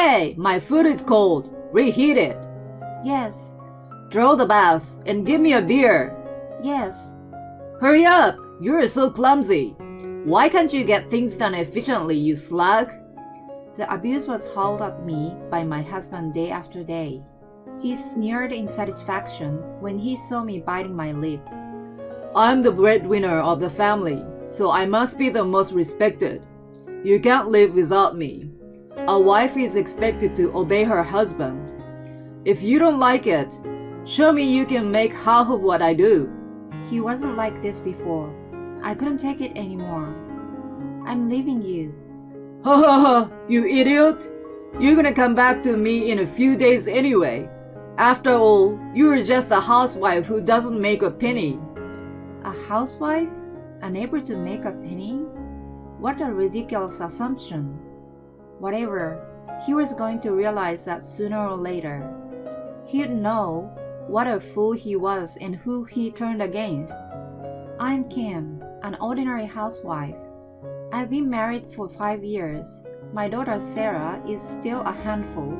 Hey, my food is cold. Reheat it. Yes. Draw the bath and give me a beer. Yes. Hurry up! You're so clumsy. Why can't you get things done efficiently, you slug? The abuse was hurled at me by my husband day after day. He sneered in satisfaction when he saw me biting my lip. I'm the breadwinner of the family, so I must be the most respected. You can't live without me. A wife is expected to obey her husband. If you don't like it, show me you can make half of what I do. He wasn't like this before. I couldn't take it anymore. I'm leaving you. Ha ha ha, you idiot! You're gonna come back to me in a few days anyway. After all, you're just a housewife who doesn't make a penny. A housewife? Unable to make a penny? What a ridiculous assumption. Whatever, he was going to realize that sooner or later. He'd know what a fool he was and who he turned against. I'm Kim, an ordinary housewife. I've been married for 5 years. My daughter Sarah is still a handful,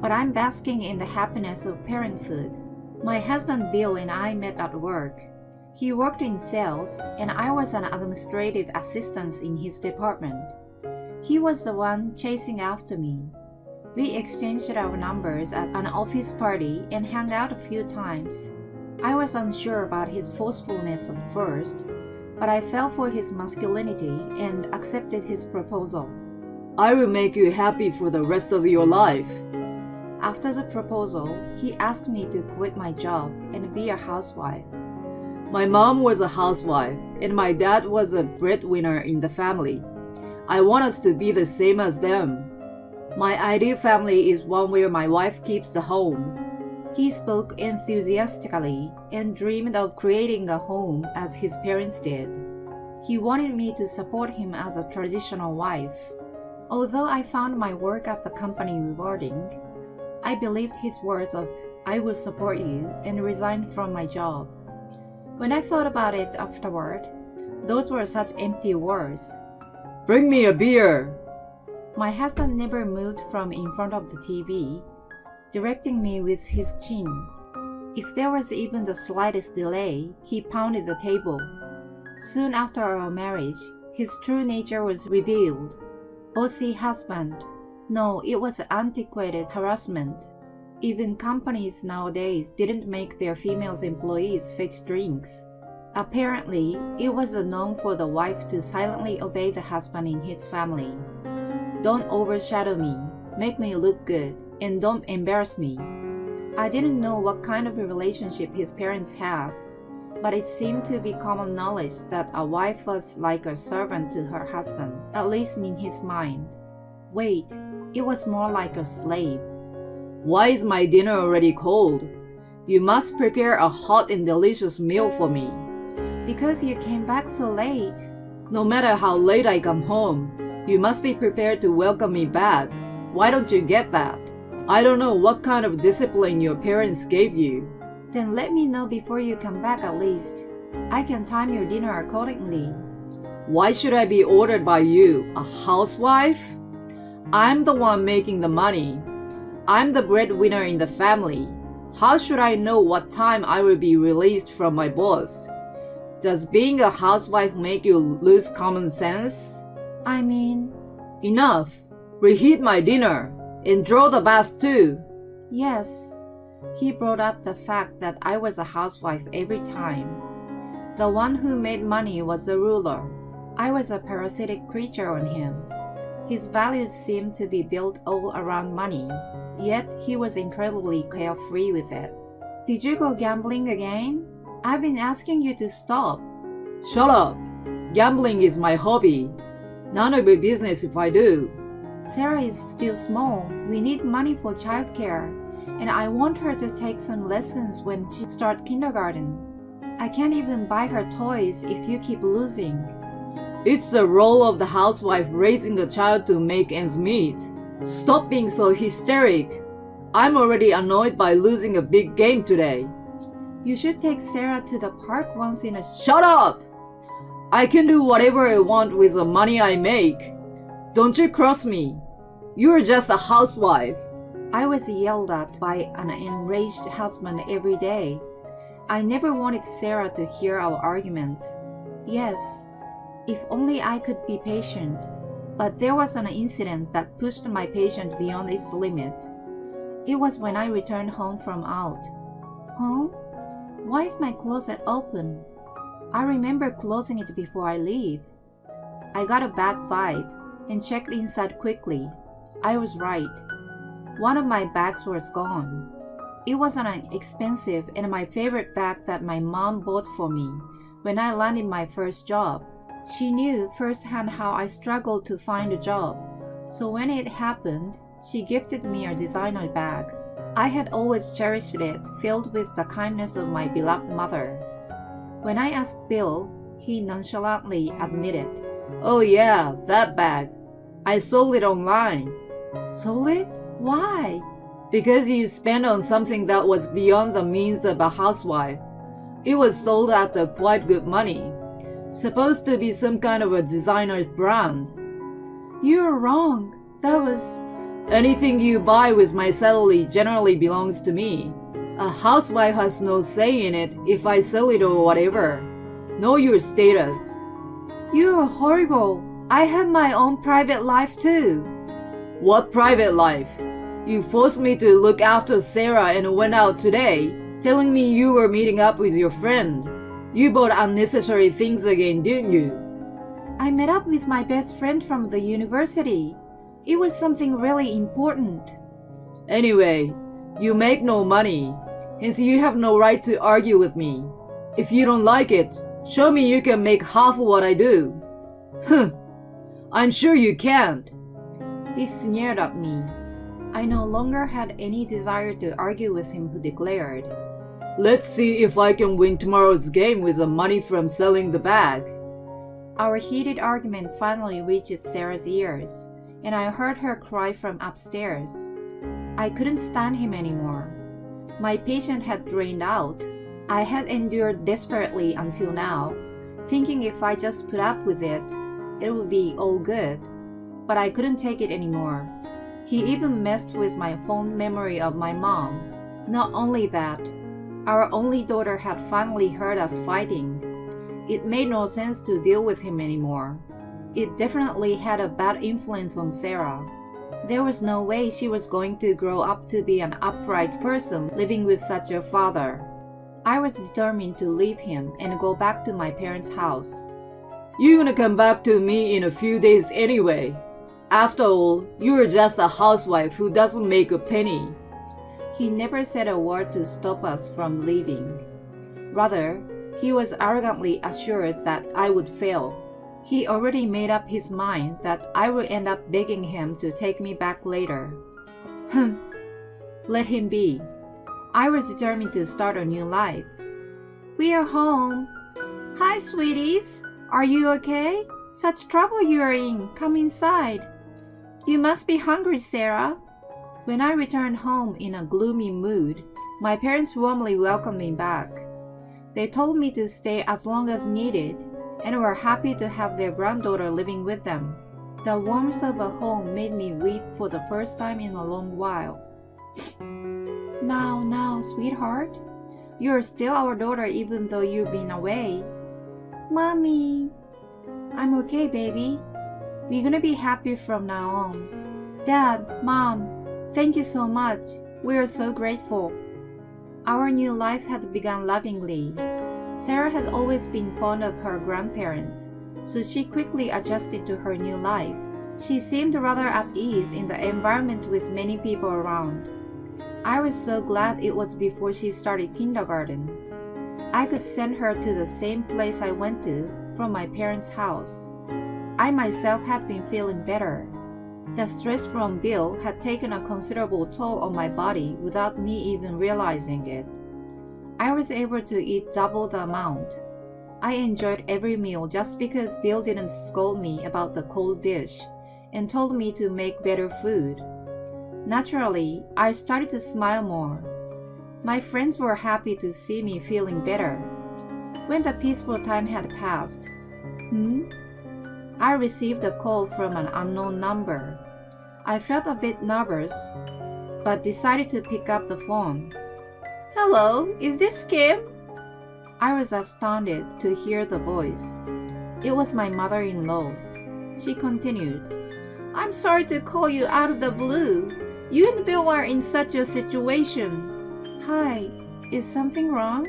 but I'm basking in the happiness of parenthood. My husband Bill and I met at work. He worked in sales, and I was an administrative assistant in his department. He was the one chasing after me. We exchanged our numbers at an office party and hung out a few times. I was unsure about his forcefulness at first, but I fell for his masculinity and accepted his proposal. I will make you happy for the rest of your life. After the proposal, he asked me to quit my job and be a housewife. My mom was a housewife, and my dad was a breadwinner in the family. I want us to be the same as them. My ideal family is one where my wife keeps the home. He spoke enthusiastically and dreamed of creating a home as his parents did. He wanted me to support him as a traditional wife. Although I found my work at the company rewarding, I believed his words of "I will support you" and resigned from my job. When I thought about it afterward, those were such empty words. Bring me a beer. My husband never moved from in front of the TV, directing me with his chin. If there was even the slightest delay, he pounded the table. Soon after our marriage, his true nature was revealed. Bossy husband. No, it was antiquated harassment. Even companies nowadays didn't make their female employees fetch drinks. Apparently, it was a norm for the wife to silently obey the husband in his family. Don't overshadow me, make me look good, and don't embarrass me. I didn't know what kind of a relationship his parents had, but it seemed to be common knowledge that a wife was like a servant to her husband, at least in his mind. Wait, it was more like a slave. Why is my dinner already cold? You must prepare a hot and delicious meal for me. Because you came back so late. No matter how late I come home, you must be prepared to welcome me back. Why don't you get that? I don't know what kind of discipline your parents gave you. Then let me know before you come back at least. I can time your dinner accordingly. Why should I be ordered by you, a housewife? I'm the one making the money. I'm the breadwinner in the family. How should I know what time I will be released from my boss? Does being a housewife make you lose common sense? I mean... Enough! Reheat my dinner, and draw the bath too. Yes. He brought up the fact that I was a housewife every time. The one who made money was the ruler. I was a parasitic creature on him. His values seemed to be built all around money, yet he was incredibly carefree with it. Did you go gambling again? I've been asking you to stop. Shut up! Gambling is my hobby. None of your business if I do. Sarah is still small. We need money for childcare, and I want her to take some lessons when she starts kindergarten. I can't even buy her toys if you keep losing. It's the role of the housewife raising a child to make ends meet. Stop being so hysteric. I'm already annoyed by losing a big game today. You should take Sarah to the park once in a... Shut up! I can do whatever I want with the money I make. Don't you cross me. You're just a housewife. I was yelled at by an enraged husband every day. I never wanted Sarah to hear our arguments. Yes, if only I could be patient. But there was an incident that pushed my patience beyond its limit. It was when I returned home from out. Home? Why is my closet open? I remember closing it before I leave. I got a bad vibe and checked inside quickly. I was right. One of my bags was gone. It was an expensive and my favorite bag that my mom bought for me when I landed my first job. She knew firsthand how I struggled to find a job, so when it happened, she gifted me a designer bag. I had always cherished it, filled with the kindness of my beloved mother. When I asked Bill, he nonchalantly admitted, Oh yeah, that bag. I sold it online. Sold it? Why? Because you spent on something that was beyond the means of a housewife. It was sold at quite good money. Supposed to be some kind of a designer's brand. You're wrong. That was... Anything you buy with my salary generally belongs to me. A housewife has no say in it if I sell it or whatever. Know your status. You're horrible. I have my own private life too. What private life? You forced me to look after Sarah and went out today, telling me you were meeting up with your friend. You bought unnecessary things again, didn't you? I met up with my best friend from the university. It was something really important. Anyway, you make no money, hence you have no right to argue with me. If you don't like it, show me you can make half what I do. I'm sure you can't. He sneered at me. I no longer had any desire to argue with him, who declared, Let's see if I can win tomorrow's game with the money from selling the bag. Our heated argument finally reached Sarah's ears, and I heard her cry from upstairs. I couldn't stand him anymore. My patience had drained out. I had endured desperately until now, thinking if I just put up with it, it would be all good. But I couldn't take it anymore. He even messed with my fond memory of my mom. Not only that, our only daughter had finally heard us fighting. It made no sense to deal with him anymore. It definitely had a bad influence on Sarah. There was no way she was going to grow up to be an upright person living with such a father. I was determined to leave him and go back to my parents' house. You're gonna come back to me in a few days anyway. After all, you're just a housewife who doesn't make a penny. He never said a word to stop us from leaving. Rather, he was arrogantly assured that I would fail. He already made up his mind that I would end up begging him to take me back later. Let him be. I was determined to start a new life. We are home. Hi, sweeties. Are you okay? Such trouble you're in. Come inside. You must be hungry, Sarah. When I returned home in a gloomy mood, my parents warmly welcomed me back. They told me to stay as long as needed and were happy to have their granddaughter living with them. The warmth of a home made me weep for the first time in a long while. Now, sweetheart. You're still our daughter even though you've been away. Mommy. I'm okay, baby. We're gonna be happy from now on. Dad, Mom, thank you so much. We are so grateful. Our new life had begun lovingly. Sarah had always been fond of her grandparents, so she quickly adjusted to her new life. She seemed rather at ease in the environment with many people around. I was so glad it was before she started kindergarten. I could send her to the same place I went to from my parents' house. I myself had been feeling better. The stress from Bill had taken a considerable toll on my body without me even realizing it. I was able to eat double the amount. I enjoyed every meal just because Bill didn't scold me about the cold dish and told me to make better food. Naturally, I started to smile more. My friends were happy to see me feeling better. When the peaceful time had passed, I received a call from an unknown number. I felt a bit nervous, but decided to pick up the phone. Hello, is this Kim? I was astounded to hear the voice. It was my mother-in-law. She continued, I'm sorry to call you out of the blue. You and Bill are in such a situation. Hi, is something wrong?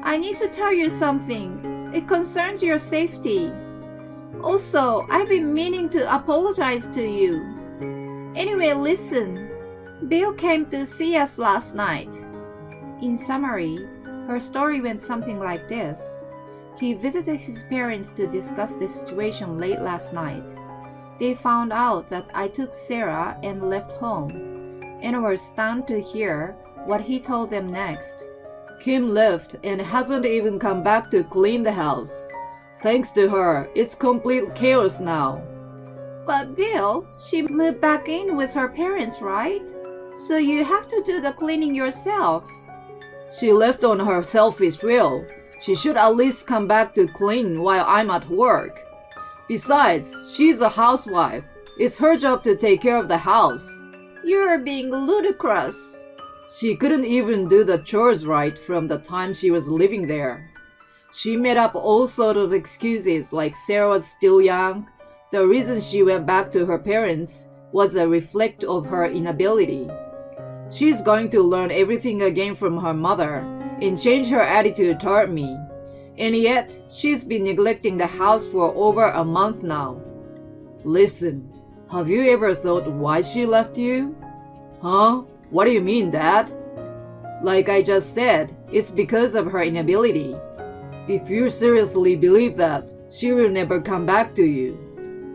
I need to tell you something. It concerns your safety. Also, I've been meaning to apologize to you. Anyway, listen. Bill came to see us last night. In summary, her story went something like this. He visited his parents to discuss the situation late last night. They found out that I took Sarah and left home, and were stunned to hear what he told them next. Kim left and hasn't even come back to clean the house. Thanks to her, it's complete chaos now. But Bill, she moved back in with her parents, right? So you have to do the cleaning yourself. She left on her selfish will. She should at least come back to clean while I'm at work. Besides, she's a housewife. It's her job to take care of the house. You're being ludicrous. She couldn't even do the chores right from the time she was living there. She made up all sorts of excuses like Sarah was still young. The reason she went back to her parents was a reflect of her inability. She's going to learn everything again from her mother and change her attitude toward me. And yet, she's been neglecting the house for over a month now. Listen, have you ever thought why she left you? Huh? What do you mean, Dad? Like I just said, it's because of her inability. If you seriously believe that, she will never come back to you.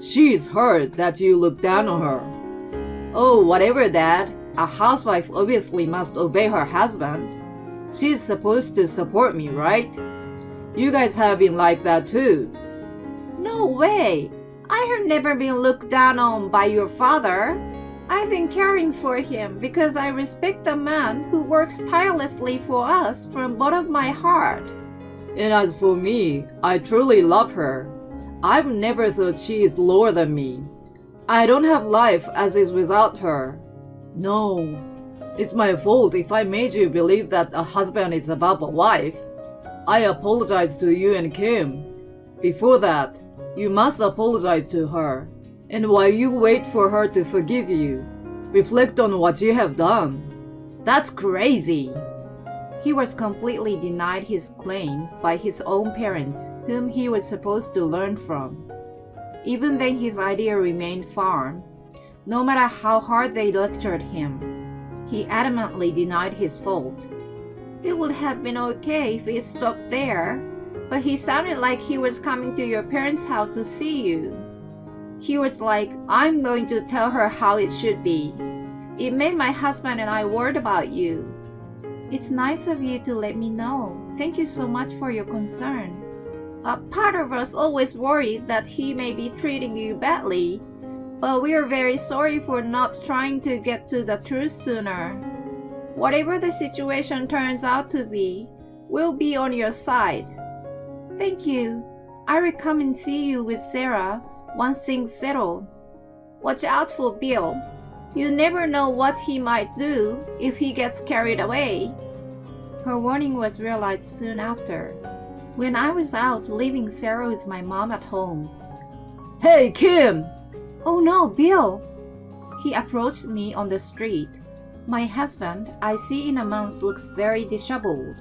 She's hurt that you look down on her. Oh, whatever, Dad. A housewife obviously must obey her husband. She's supposed to support me, right? You guys have been like that too. No way! I have never been looked down on by your father. I've been caring for him because I respect the man who works tirelessly for us from bottom of my heart. And as for me, I truly love her. I've never thought she is lower than me. I don't have life as is without her. No, it's my fault if I made you believe that a husband is above a wife. I apologize to you and Kim. Before that, you must apologize to her. And while you wait for her to forgive you, reflect on what you have done. That's crazy. He was completely denied his claim by his own parents, whom he was supposed to learn from. Even then his idea remained firm. No matter how hard they lectured him, he adamantly denied his fault. It would have been okay if it stopped there, but he sounded like he was coming to your parents' house to see you. He was like, I'm going to tell her how it should be. It made my husband and I worried about you. It's nice of you to let me know. Thank you so much for your concern. A part of us always worried that he may be treating you badly, but we are very sorry for not trying to get to the truth sooner. Whatever the situation turns out to be, we'll be on your side. Thank you. I will come and see you with Sarah once things settle. Watch out for Bill. You never know what he might do if he gets carried away. Her warning was realized soon after, when I was out leaving Sarah with my mom at home. Hey, Kim! Oh no, Bill! He approached me on the street. My husband, I see in a month, looks very disheveled.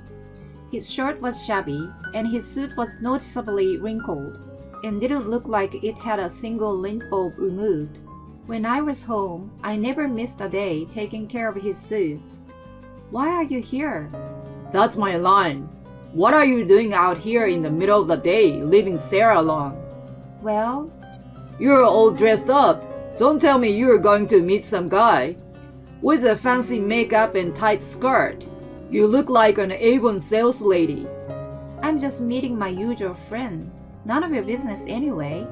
His shirt was shabby, and his suit was noticeably wrinkled, and didn't look like it had a single lint bulb removed. When I was home, I never missed a day taking care of his suits. Why are you here? That's my line. What are you doing out here in the middle of the day, leaving Sarah alone? Well, you're all dressed up. Don't tell me you're going to meet some guy with a fancy makeup and tight skirt. You look like an Avon sales lady. I'm just meeting my usual friend. None of your business anyway.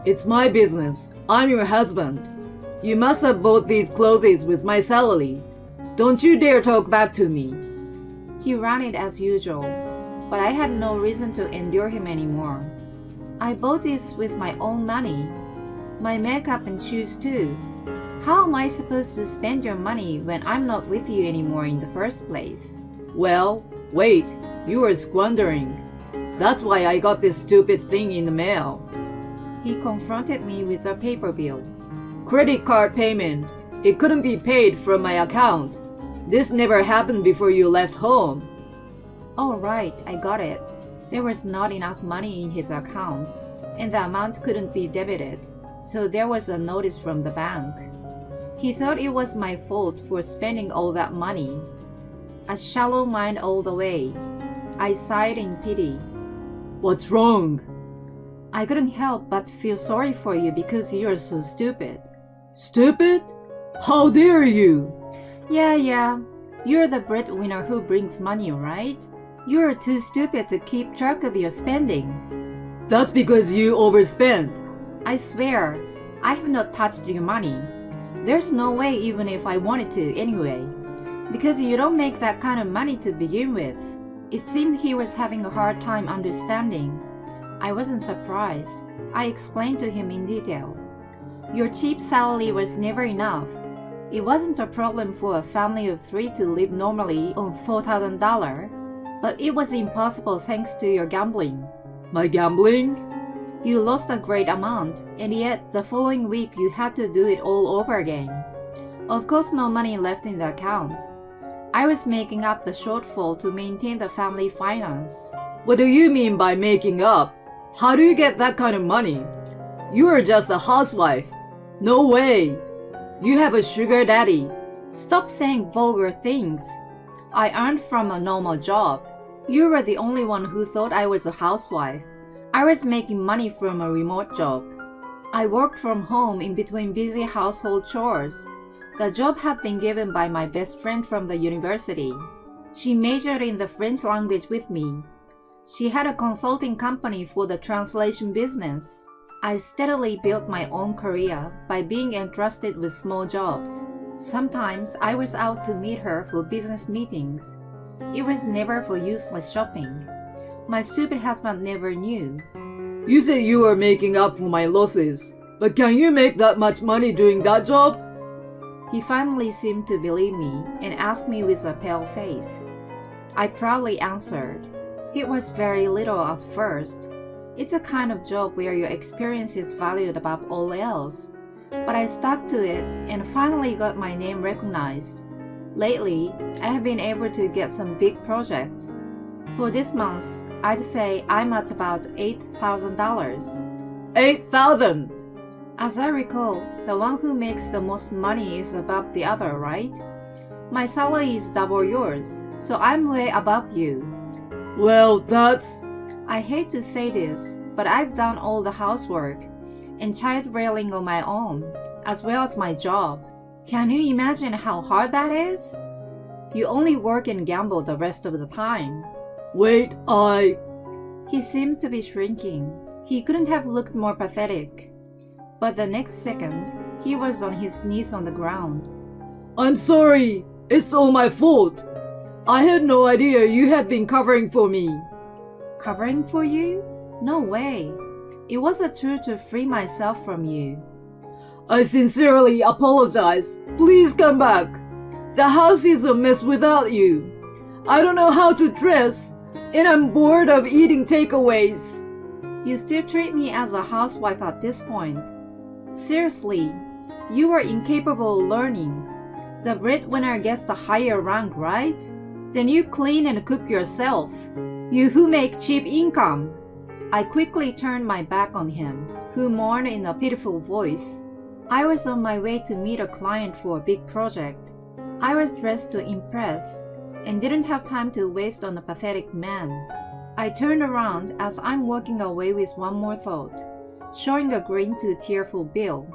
It's my business. I'm your husband. You must have bought these clothes with my salary. Don't you dare talk back to me. He ran it as usual, but I had no reason to endure him anymore. I bought this with my own money. My makeup and shoes too. How am I supposed to spend your money when I'm not with you anymore in the first place? Well, wait, you were squandering. That's why I got this stupid thing in the mail. He confronted me with a paper bill. Credit card payment. It couldn't be paid from my account. This never happened before you left home. Oh right, I got it. There was not enough money in his account, and the amount couldn't be debited, so there was a notice from the bank. He thought it was my fault for spending all that money. A shallow mind all the way. I sighed in pity. What's wrong? I couldn't help but feel sorry for you because you're so stupid. Stupid? How dare you? Yeah. You're the breadwinner who brings money, right? You're too stupid to keep track of your spending. That's because you overspent. I swear, I have not touched your money. There's no way even if I wanted to anyway. Because you don't make that kind of money to begin with. It seemed he was having a hard time understanding. I wasn't surprised. I explained to him in detail. Your cheap salary was never enough. It wasn't a problem for a family of 3 to live normally on $4,000, but it was impossible thanks to your gambling. My gambling? You lost a great amount, and yet the following week you had to do it all over again. Of course, no money left in the account. I was making up the shortfall to maintain the family finance. What do you mean by making up? How do you get that kind of money? You are just a housewife. No way. You have a sugar daddy. Stop saying vulgar things. I earned from a normal job. You were the only one who thought I was a housewife. I was making money from a remote job. I worked from home in between busy household chores. The job had been given by my best friend from the university. She majored in the French language with me. She had a consulting company for the translation business. I steadily built my own career by being entrusted with small jobs. Sometimes I was out to meet her for business meetings. It was never for useless shopping. My stupid husband never knew. You say you were making up for my losses, but can you make that much money doing that job? He finally seemed to believe me and asked me with a pale face. I proudly answered. It was very little at first. It's a kind of job where your experience is valued above all else. But I stuck to it and finally got my name recognized. Lately, I have been able to get some big projects. For this month, I'd say I'm at about $8,000. $8,000? As I recall, the one who makes the most money is above the other, right? My salary is double yours, so I'm way above you. Well, that's... I hate to say this, but I've done all the housework and child rearing on my own, as well as my job. Can you imagine how hard that is? You only work and gamble the rest of the time. Wait, He seemed to be shrinking. He couldn't have looked more pathetic. But the next second, he was on his knees on the ground. I'm sorry. It's all my fault. I had no idea you had been covering for me. Covering for you? No way. It was a tool to free myself from you. I sincerely apologize. Please come back. The house is a mess without you. I don't know how to dress, and I'm bored of eating takeaways. You still treat me as a housewife at this point. Seriously, you are incapable of learning. The breadwinner gets the higher rank, right? Then you clean and cook yourself. You who make cheap income. I quickly turned my back on him, who mourned in a pitiful voice. I was on my way to meet a client for a big project. I was dressed to impress and didn't have time to waste on a pathetic man. I turned around as I'm walking away with one more thought, showing a grin to a tearful Bill.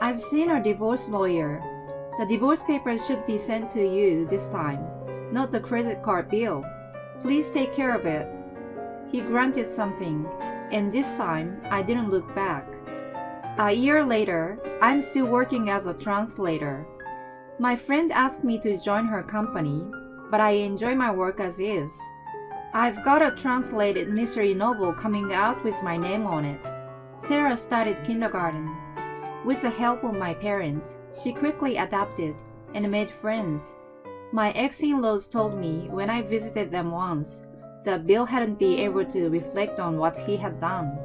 I've seen a divorce lawyer. The divorce papers should be sent to you this time, not the credit card bill. Please take care of it. He grunted something, and this time I didn't look back. A year later, I'm still working as a translator. My friend asked me to join her company, but I enjoy my work as is. I've got a translated mystery novel coming out with my name on it. Sarah started kindergarten. With the help of my parents, she quickly adapted and made friends. My ex-in-laws told me when I visited them once that Bill hadn't been able to reflect on what he had done.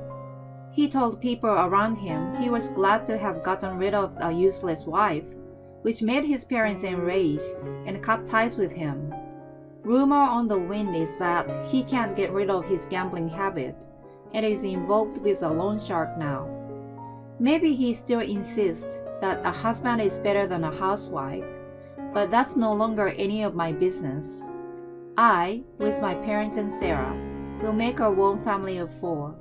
He told people around him he was glad to have gotten rid of a useless wife, which made his parents enraged and cut ties with him. Rumor on the wind is that he can't get rid of his gambling habit and is involved with a loan shark now. Maybe he still insists that a husband is better than a housewife, but that's no longer any of my business. I, with my parents and Sarah, will make our own family of 4.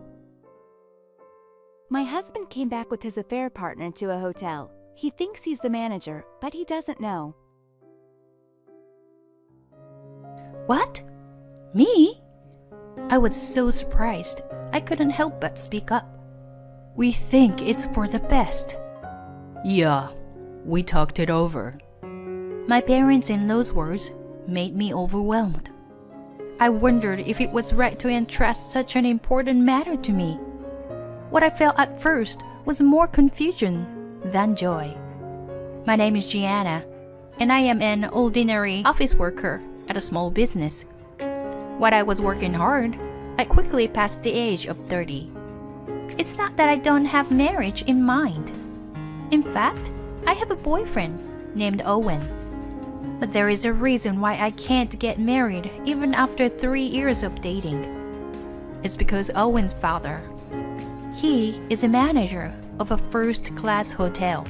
My husband came back with his affair partner to a hotel. He thinks he's the manager, but he doesn't know. What? Me? I was so surprised, I couldn't help but speak up. We think it's for the best. Yeah, we talked it over. My parents in those words made me overwhelmed. I wondered if it was right to entrust such an important matter to me. What I felt at first was more confusion than joy. My name is Gianna, and I am an ordinary office worker at a small business. While I was working hard, I quickly passed the age of 30. It's not that I don't have marriage in mind. In fact, I have a boyfriend named Owen. But there is a reason why I can't get married even after 3 years of dating. It's because Owen's father. He is a manager of a first-class hotel.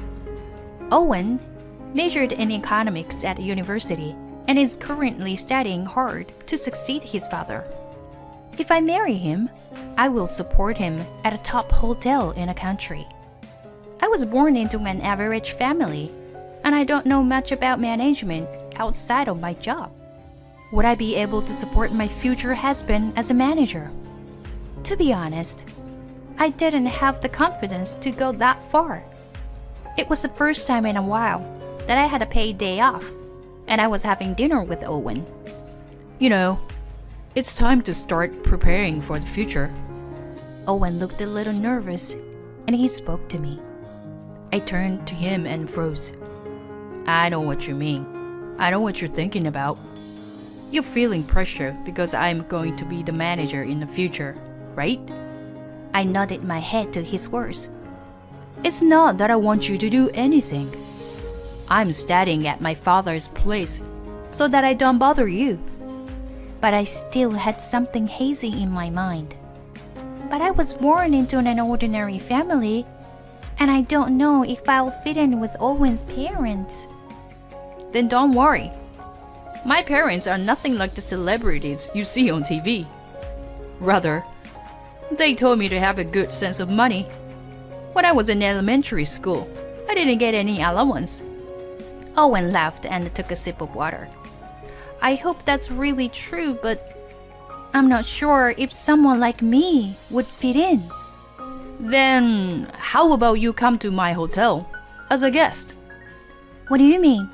Owen majored in economics at university and is currently studying hard to succeed his father. If I marry him, I will support him at a top hotel in a country. I was born into an average family, and I don't know much about management outside of my job. Would I be able to support my future husband as a manager? To be honest, I didn't have the confidence to go that far. It was the first time in a while that I had a paid day off, and I was having dinner with Owen. You know, it's time to start preparing for the future. Owen looked a little nervous, and he spoke to me. I turned to him and froze. I know what you mean. I know what you're thinking about. You're feeling pressure because I'm going to be the manager in the future, right? I nodded my head to his words. It's not that I want you to do anything. I'm studying at my father's place so that I don't bother you. But I still had something hazy in my mind. But I was born into an ordinary family, and I don't know if I'll fit in with Owen's parents. Then don't worry. My parents are nothing like the celebrities you see on TV. Rather, they told me to have a good sense of money. When I was in elementary school, I didn't get any allowance. Owen laughed and took a sip of water. I hope that's really true, but I'm not sure if someone like me would fit in. Then, how about you come to my hotel as a guest? What do you mean?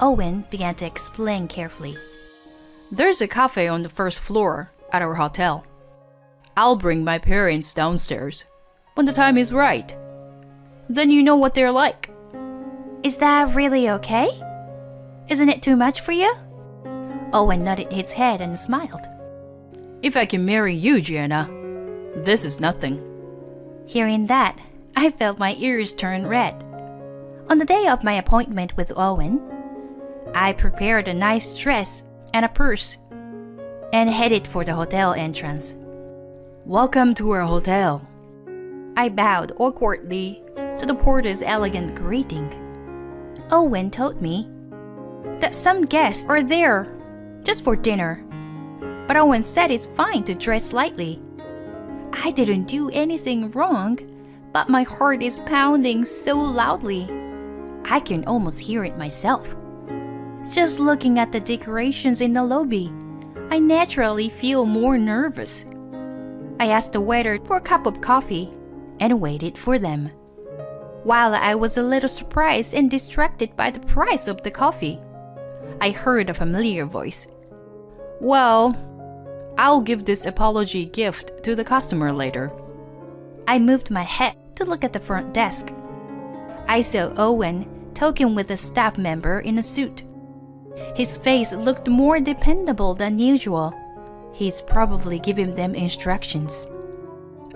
Owen began to explain carefully. There's a cafe on the first floor at our hotel. I'll bring my parents downstairs when the time is right. Then you know what they're like. Is that really okay? Isn't it too much for you? Owen nodded his head and smiled. If I can marry you, Gianna, this is nothing. Hearing that, I felt my ears turn red. On the day of my appointment with Owen, I prepared a nice dress and a purse and headed for the hotel entrance. Welcome to our hotel. I bowed awkwardly to the porter's elegant greeting. Owen told me that some guests are there just for dinner, but Owen said it's fine to dress lightly. I didn't do anything wrong, but my heart is pounding so loudly. I can almost hear it myself. Just looking at the decorations in the lobby, I naturally feel more nervous. I asked the waiter for a cup of coffee and waited for them. While I was a little surprised and distracted by the price of the coffee, I heard a familiar voice. Well, I'll give this apology gift to the customer later. I moved my head to look at the front desk. I saw Owen talking with a staff member in a suit. His face looked more dependable than usual. He's probably giving them instructions.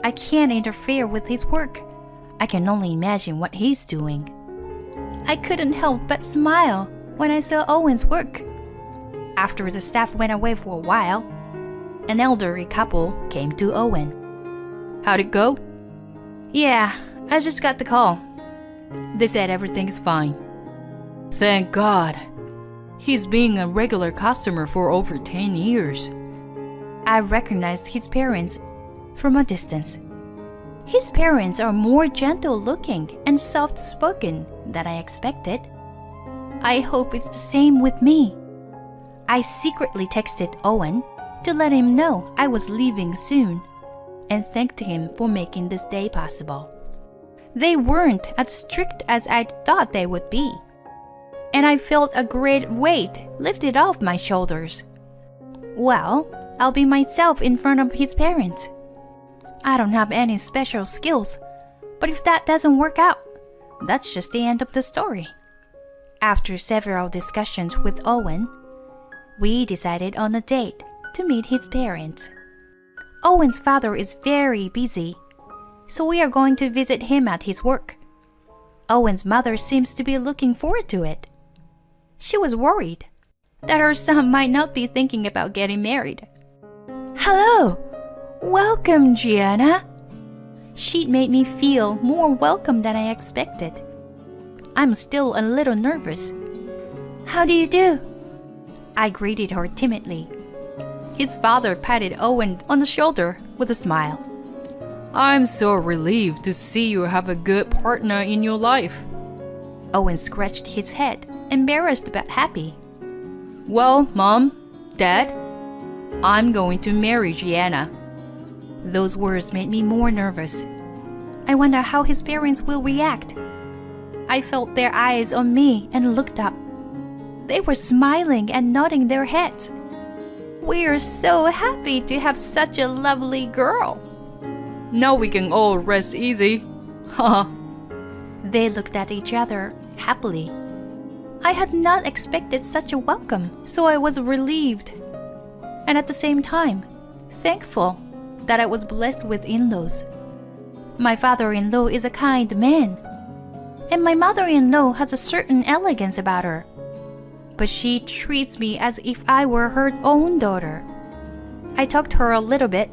I can't interfere with his work. I can only imagine what he's doing. I couldn't help but smile when I saw Owen's work. After the staff went away for a while, an elderly couple came to Owen. How'd it go? Yeah, I just got the call. They said everything's fine. Thank God. He's been a regular customer for over 10 years. I recognized his parents from a distance. His parents are more gentle-looking and soft-spoken than I expected. I hope it's the same with me. I secretly texted Owen to let him know I was leaving soon and thanked him for making this day possible. They weren't as strict as I thought they would be, and I felt a great weight lifted off my shoulders. Well, I'll be myself in front of his parents. I don't have any special skills, but if that doesn't work out, that's just the end of the story. After several discussions with Owen, we decided on a date to meet his parents. Owen's father is very busy, so we are going to visit him at his work. Owen's mother seems to be looking forward to it. She was worried that her son might not be thinking about getting married. Hello! Welcome, Gianna! She made me feel more welcome than I expected. I'm still a little nervous. How do you do? I greeted her timidly. His father patted Owen on the shoulder with a smile. I'm so relieved to see you have a good partner in your life. Owen scratched his head, embarrassed but happy. Well, Mom, Dad, I'm going to marry Gianna. Those words made me more nervous. I wonder how his parents will react. I felt their eyes on me and looked up. They were smiling and nodding their heads. We're so happy to have such a lovely girl. Now we can all rest easy. Haha. They looked at each other happily. I had not expected such a welcome, so I was relieved. And at the same time, thankful that I was blessed with in-laws. My father-in-law is a kind man, and my mother-in-law has a certain elegance about her. But she treats me as if I were her own daughter. I talked to her a little bit,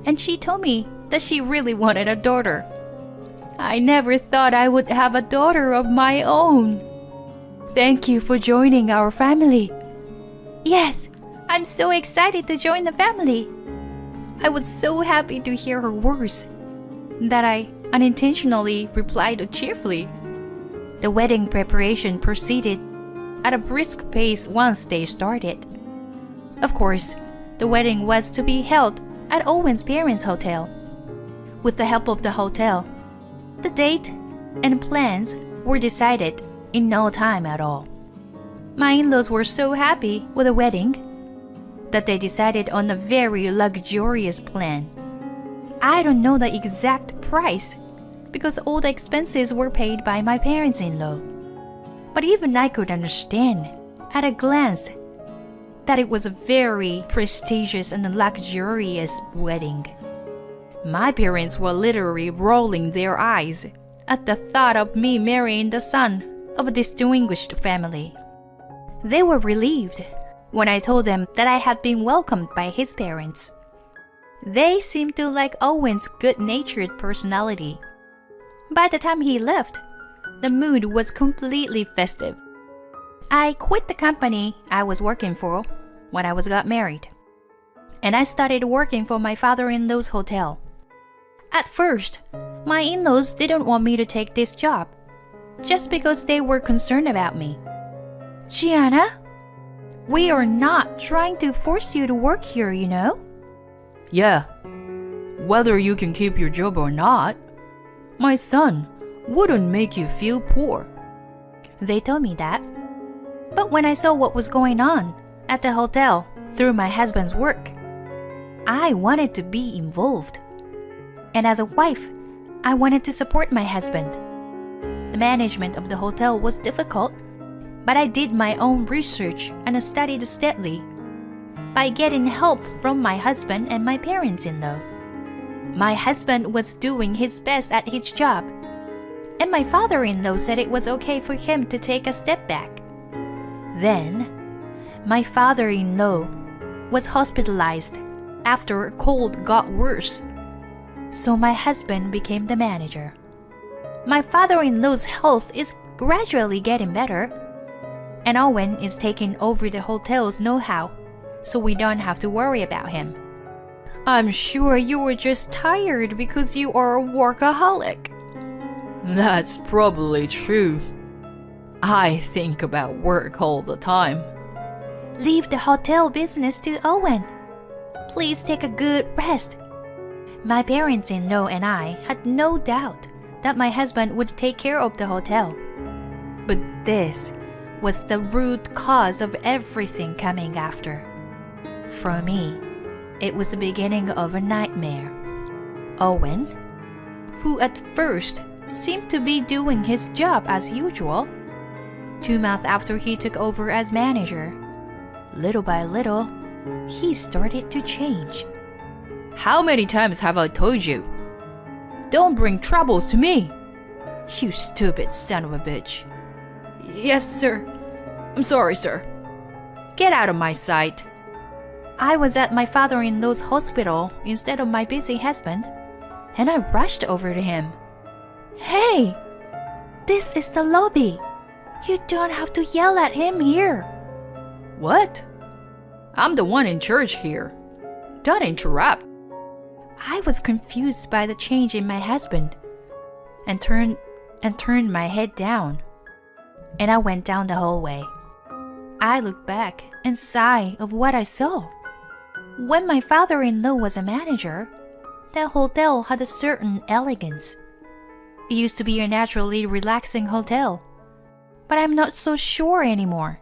and she told me that she really wanted a daughter. I never thought I would have a daughter of my own. Thank you for joining our family. Yes, I'm so excited to join the family. I was so happy to hear her words that I unintentionally replied cheerfully. The wedding preparation proceeded at a brisk pace once they started. Of course, the wedding was to be held at Owen's parents' hotel. With the help of the hotel, the date and plans were decided in no time at all. My in-laws were so happy with the wedding that they decided on a very luxurious plan. I don't know the exact price because all the expenses were paid by my parents-in-law. But even I could understand at a glance that it was a very prestigious and luxurious wedding. My parents were literally rolling their eyes at the thought of me marrying the son of a distinguished family. They were relieved when I told them that I had been welcomed by his parents. They seemed to like Owen's good-natured personality. By the time he left, the mood was completely festive. I quit the company I was working for when I got married, and I started working for my father-in-law's hotel. At first, my in-laws didn't want me to take this job, just because they were concerned about me. Gianna, we are not trying to force you to work here, you know? Yeah, whether you can keep your job or not, my son wouldn't make you feel poor. They told me that. But when I saw what was going on at the hotel through my husband's work, I wanted to be involved. And as a wife, I wanted to support my husband. The management of the hotel was difficult, but I did my own research and I studied steadily by getting help from my husband and my parents-in-law. My husband was doing his best at his job, and my father-in-law said it was okay for him to take a step back. Then, my father-in-law was hospitalized after a cold got worse, so my husband became the manager. My father-in-law's health is gradually getting better, and Owen is taking over the hotel's know-how, so we don't have to worry about him. I'm sure you were just tired because you are a workaholic. That's probably true. I think about work all the time. Leave the hotel business to Owen. Please take a good rest. My parents-in-law and I had no doubt that my husband would take care of the hotel. But this was the root cause of everything coming after. For me, it was the beginning of a nightmare. Owen, who at first seemed to be doing his job as usual, 2 months after he took over as manager, little by little, he started to change. How many times have I told you? Don't bring troubles to me. You stupid son of a bitch. Yes, sir. I'm sorry, sir. Get out of my sight. I was at my father-in-law's hospital instead of my busy husband, and I rushed over to him. Hey! This is the lobby. You don't have to yell at him here. What? I'm the one in charge here. Don't interrupt. I was confused by the change in my husband and turned my head down, and I went down the hallway. I looked back and sighed of what I saw. When my father-in-law was a manager, that hotel had a certain elegance. It used to be a naturally relaxing hotel, but I'm not so sure anymore.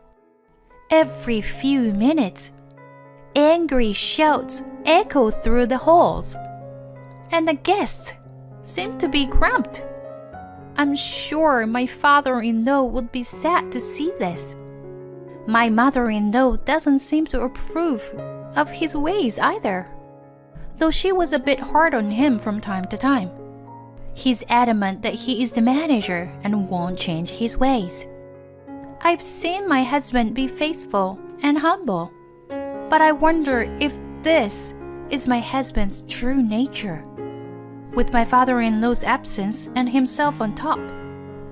Every few minutes, angry shouts echo through the halls, and the guests seem to be cramped. I'm sure my father-in-law would be sad to see this. My mother-in-law doesn't seem to approve of his ways either, though she was a bit hard on him from time to time. He's adamant that he is the manager and won't change his ways. I've seen my husband be faithful and humble, but I wonder if this is my husband's true nature. With my father-in-law's absence and himself on top,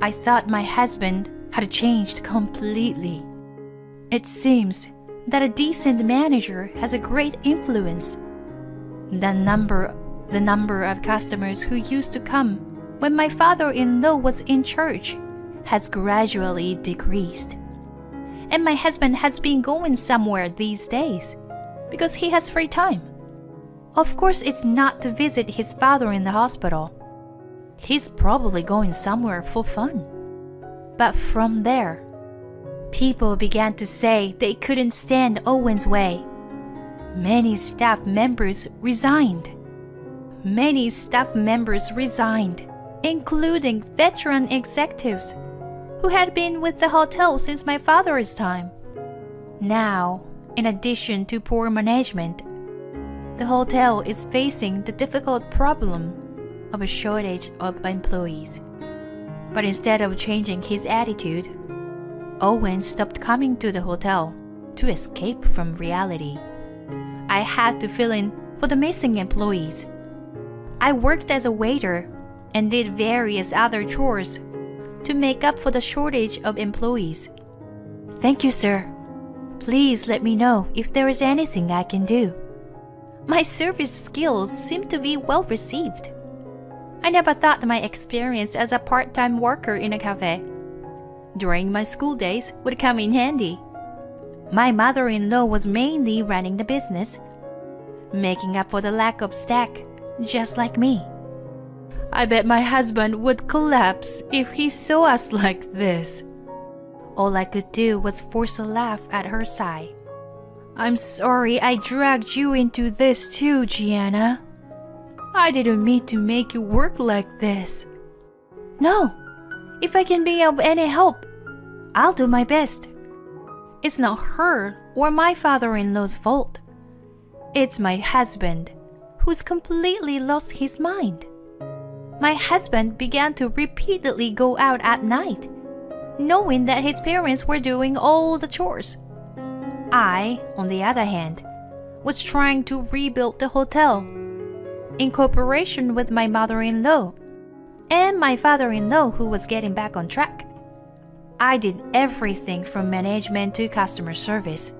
I thought my husband had changed completely. It seems that a decent manager has a great influence. The number of customers who used to come when my father-in-law was in charge has gradually decreased. And my husband has been going somewhere these days because he has free time. Of course, it's not to visit his father in the hospital. He's probably going somewhere for fun. But from there, people began to say they couldn't stand Owen's way. Many staff members resigned, including veteran executives who had been with the hotel since my father's time. Now, in addition to poor management, the hotel is facing the difficult problem of a shortage of employees. But instead of changing his attitude, Owen stopped coming to the hotel to escape from reality. I had to fill in for the missing employees. I worked as a waiter and did various other chores to make up for the shortage of employees. Thank you, sir. Please let me know if there is anything I can do. My service skills seem to be well received. I never thought my experience as a part-time worker in a cafe during my school days would come in handy. My mother-in-law was mainly running the business, making up for the lack of staff, just like me. I bet my husband would collapse if he saw us like this. All I could do was force a laugh at her sigh. I'm sorry I dragged you into this too, Gianna. I didn't mean to make you work like this. No, If I can be of any help, I'll do my best. It's not her or my father-in-law's fault. It's my husband, who's completely lost his mind. My husband began to repeatedly go out at night, knowing that his parents were doing all the chores. I, on the other hand, was trying to rebuild the hotel, in cooperation with my mother-in-law and my father-in-law, who was getting back on track. I did everything from management to customer service.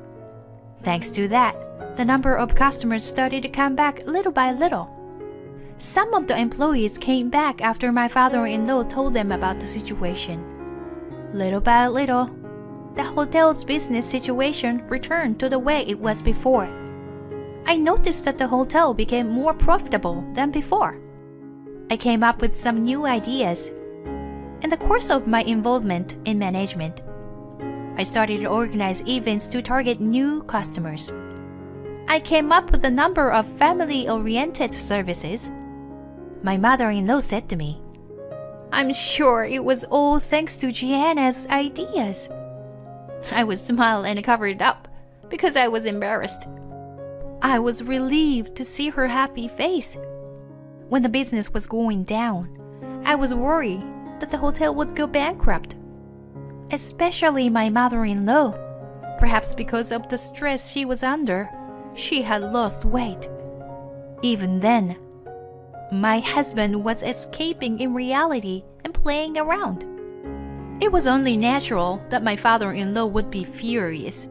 Thanks to that, the number of customers started to come back little by little. Some of the employees came back after my father-in-law told them about the situation. Little by little, the hotel's business situation returned to the way it was before. I noticed that the hotel became more profitable than before. I came up with some new ideas. In the course of my involvement in management, I started to organize events to target new customers. I came up with a number of family-oriented services. My mother-in-law said to me, "I'm sure it was all thanks to Gianna's ideas." I would smile and cover it up because I was embarrassed. I was relieved to see her happy face. When the business was going down, I was worried that the hotel would go bankrupt. Especially my mother-in-law. Perhaps because of the stress she was under, she had lost weight. Even then, my husband was escaping in reality and playing around. It was only natural that my father-in-law would be furious.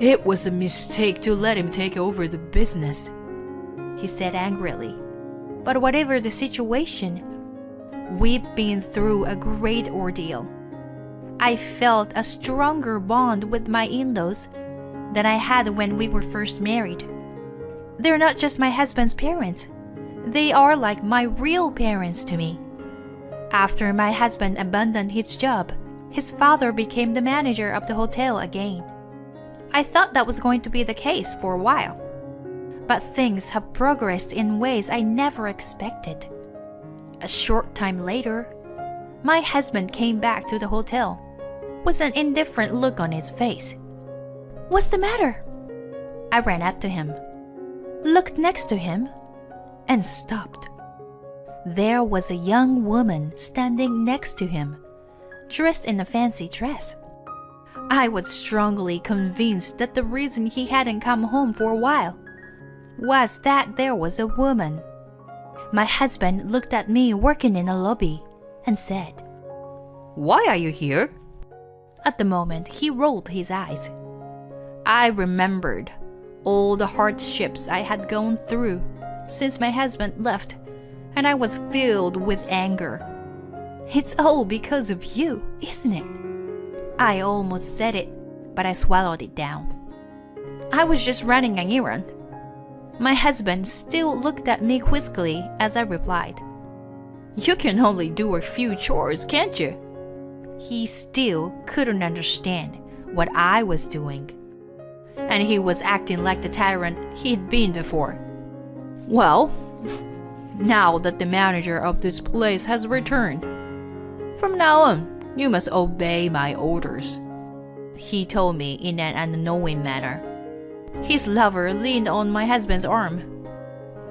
It was a mistake to let him take over the business, he said angrily. But whatever the situation, we've been through a great ordeal. I felt a stronger bond with my in-laws than I had when we were first married. They're not just my husband's parents. They are like my real parents to me. After my husband abandoned his job, his father became the manager of the hotel again. I thought that was going to be the case for a while. But things have progressed in ways I never expected. A short time later, my husband came back to the hotel with an indifferent look on his face. "What's the matter?" I ran up to him, looked next to him, and stopped. There was a young woman standing next to him, dressed in a fancy dress. I was strongly convinced that the reason he hadn't come home for a while was that there was a woman. My husband looked at me working in the lobby and said, "Why are you here?" At the moment, he rolled his eyes. I remembered all the hardships I had gone through since my husband left, and I was filled with anger. "It's all because of you, isn't it?" I almost said it, but I swallowed it down. "I was just running an errand." My husband still looked at me quizzically as I replied, "You can only do a few chores, can't you?" He still couldn't understand what I was doing, and he was acting like the tyrant he'd been before. "Well, now that the manager of this place has returned, from now on, you must obey my orders," he told me in an unknowing manner. His lover leaned on my husband's arm.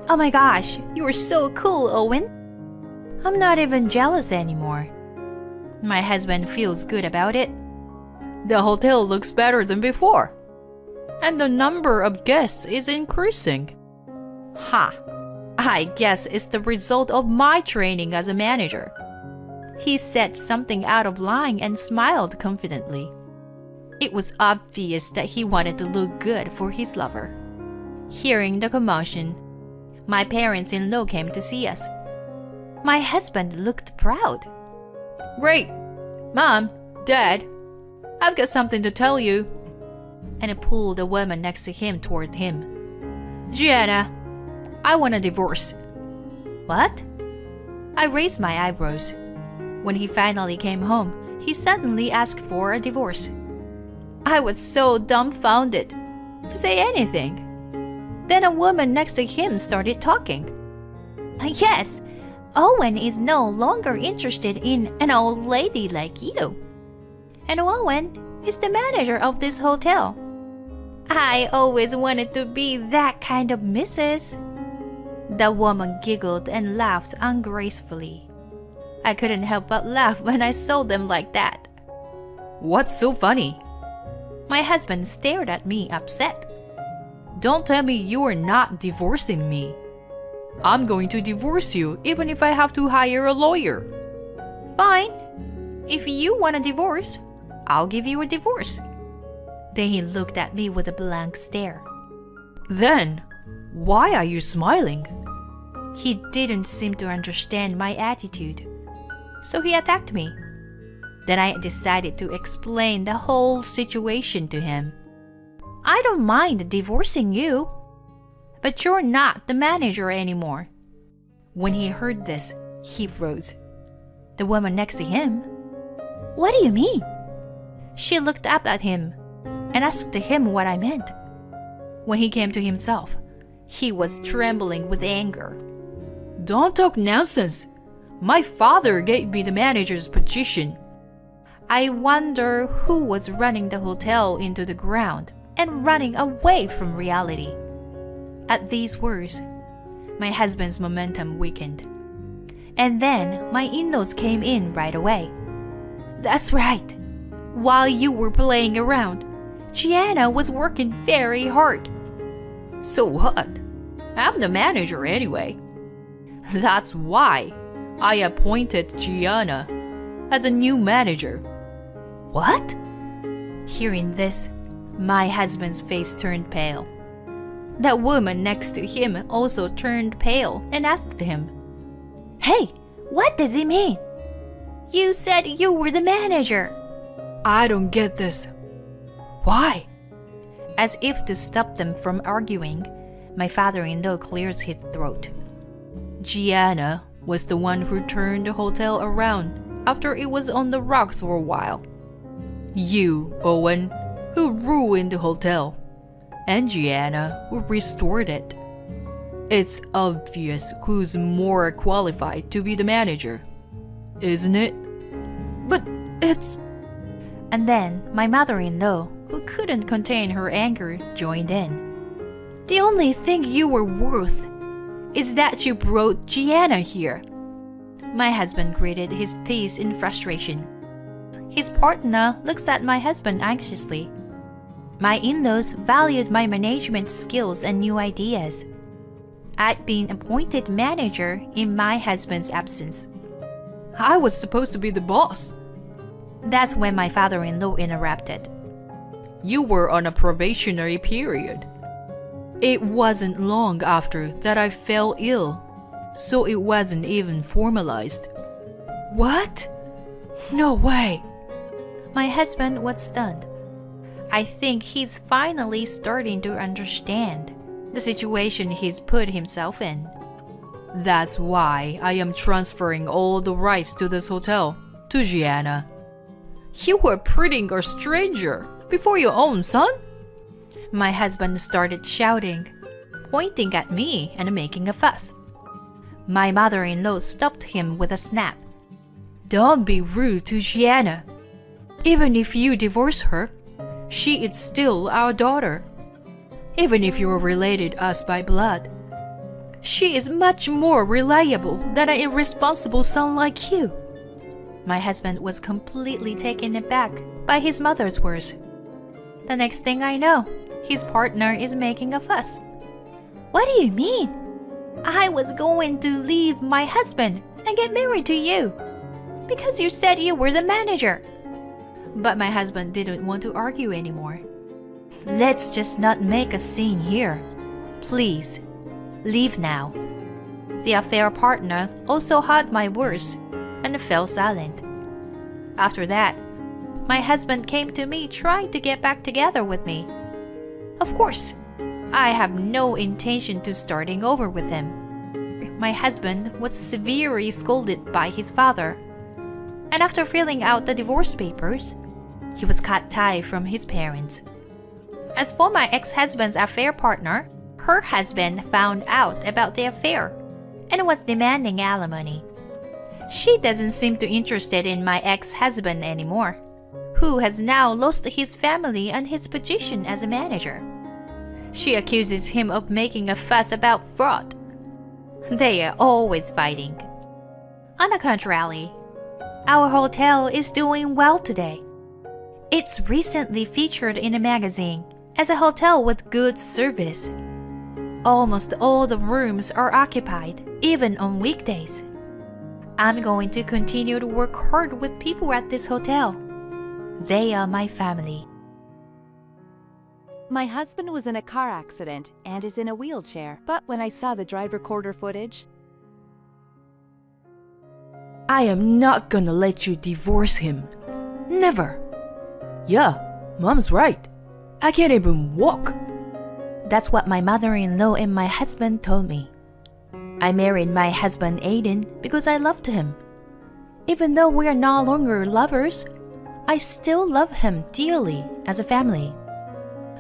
"Oh my gosh, you are so cool, Owen. I'm not even jealous anymore." My husband feels good about it. "The hotel looks better than before, and the number of guests is increasing." Ha! I guess it's the result of my training as a manager. He said something out of line and smiled confidently. It was obvious that he wanted to look good for his lover. Hearing the commotion, my parents-in-law came to see us. My husband looked proud. "Great! Mom, Dad, I've got something to tell you." And he pulled the woman next to him toward him. "Gianna, I want a divorce." "What?" I raised my eyebrows. When he finally came home, he suddenly asked for a divorce. I was so dumbfounded to say anything. Then a woman next to him started talking. "Yes, Owen is no longer interested in an old lady like you. And Owen is the manager of this hotel. I always wanted to be that kind of missus." The woman giggled and laughed ungracefully. I couldn't help but laugh when I saw them like that. What's so funny? My husband stared at me upset. Don't tell me you are not divorcing me. I'm going to divorce you even if I have to hire a lawyer. Fine. If you want a divorce, I'll give you a divorce. Then he looked at me with a blank stare. Then, why are you smiling? He didn't seem to understand my attitude, so he attacked me. Then I decided to explain the whole situation to him. "I don't mind divorcing you, but you're not the manager anymore." When he heard this, he froze. The woman next to him, "What do you mean?" She looked up at him and asked him what I meant. When he came to himself, he was trembling with anger. Don't talk nonsense. My father gave me the manager's position. I wonder who was running the hotel into the ground and running away from reality. At these words, my husband's momentum weakened. And then my in-laws came in right away. "That's right. While you were playing around, Gianna was working very hard." So what? I'm the manager anyway. That's why I appointed Gianna as a new manager. "What?" Hearing this, my husband's face turned pale. That woman next to him also turned pale and asked him, "Hey, what does it mean? You said you were the manager." I don't get this. Why? As if to stop them from arguing, my father-in-law clears his throat. Gianna was the one who turned the hotel around after it was on the rocks for a while. You, Owen, who ruined the hotel, and Gianna, who restored it. It's obvious who's more qualified to be the manager, isn't it? But it's... And then my mother-in-law, who couldn't contain her anger, joined in. "The only thing you were worth is that you brought Gianna here." My husband gritted his teeth in frustration. His partner looks at my husband anxiously. My in-laws valued my management skills and new ideas. I'd been appointed manager in my husband's absence. I was supposed to be the boss. That's when my father-in-law interrupted. You were on a probationary period. It wasn't long after that I fell ill, so it wasn't even formalized. What? No way. My husband was stunned. I think he's finally starting to understand the situation he's put himself in. That's why I am transferring all the rights to this hotel to Gianna. You were putting a stranger before your own son? My husband started shouting, pointing at me and making a fuss. My mother-in-law stopped him with a snap. Don't be rude to Gianna. Even if you divorce her, she is still our daughter. Even if you are related us by blood, she is much more reliable than an irresponsible son like you. My husband was completely taken aback by his mother's words. The next thing I know, his partner is making a fuss. "What do you mean? I was going to leave my husband and get married to you because you said you were the manager." But my husband didn't want to argue anymore. "Let's just not make a scene here. Please, leave now." The affair partner also heard my words and fell silent. After that, my husband came to me trying to get back together with me. Of course, I have no intention to starting over with him. My husband was severely scolded by his father, and after filling out the divorce papers, he was cut tie from his parents. As for my ex-husband's affair partner, her husband found out about the affair and was demanding alimony. She doesn't seem too interested in my ex-husband anymore, who has now lost his family and his position as a manager. She accuses him of making a fuss about fraud. They are always fighting. On the contrary, our hotel is doing well today. It's recently featured in a magazine as a hotel with good service. Almost all the rooms are occupied, even on weekdays. I'm going to continue to work hard with people at this hotel. They are my family. My husband was in a car accident and is in a wheelchair, but when I saw the drive recorder footage, I am not gonna let you divorce him. Never. Yeah, Mom's right. I can't even walk. That's what my mother-in-law and my husband told me. I married my husband Aiden because I loved him. Even though we are no longer lovers, I still love him dearly as a family.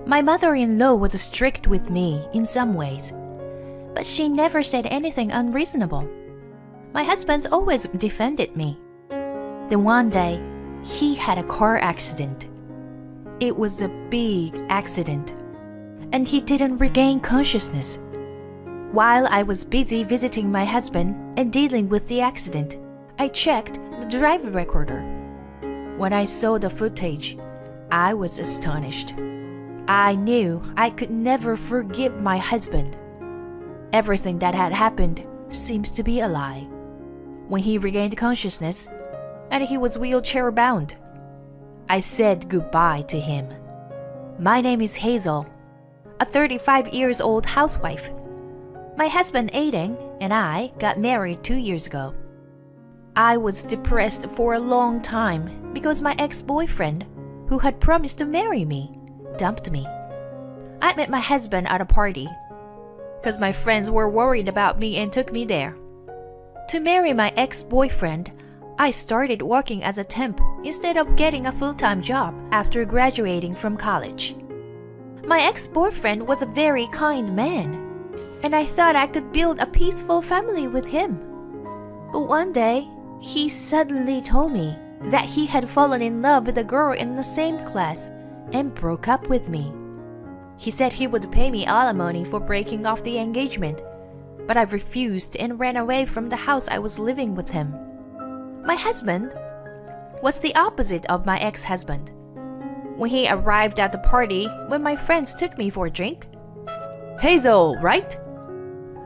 My mother-in-law was strict with me in some ways, but she never said anything unreasonable. My husband's always defended me. Then one day, he had a car accident. It was a big accident, and he didn't regain consciousness. While I was busy visiting my husband and dealing with the accident, I checked the drive recorder. When I saw the footage, I was astonished. I knew I could never forgive my husband. Everything that had happened seems to be a lie. When he regained consciousness, and he was wheelchair-bound, I said goodbye to him. My name is Hazel, a 35-years-old housewife. My husband Aiden and I got married 2 years ago. I was depressed for a long time because my ex-boyfriend, who had promised to marry me, dumped me. I met my husband at a party because my friends were worried about me and took me there. To marry my ex-boyfriend, I started working as a temp instead of getting a full-time job after graduating from college. My ex-boyfriend was a very kind man, and I thought I could build a peaceful family with him. But one day, he suddenly told me that he had fallen in love with a girl in the same class and broke up with me. He said he would pay me alimony for breaking off the engagement, but I refused and ran away from the house I was living with him. My husband was the opposite of my ex-husband. When he arrived at the party when my friends took me for a drink, Hazel, right?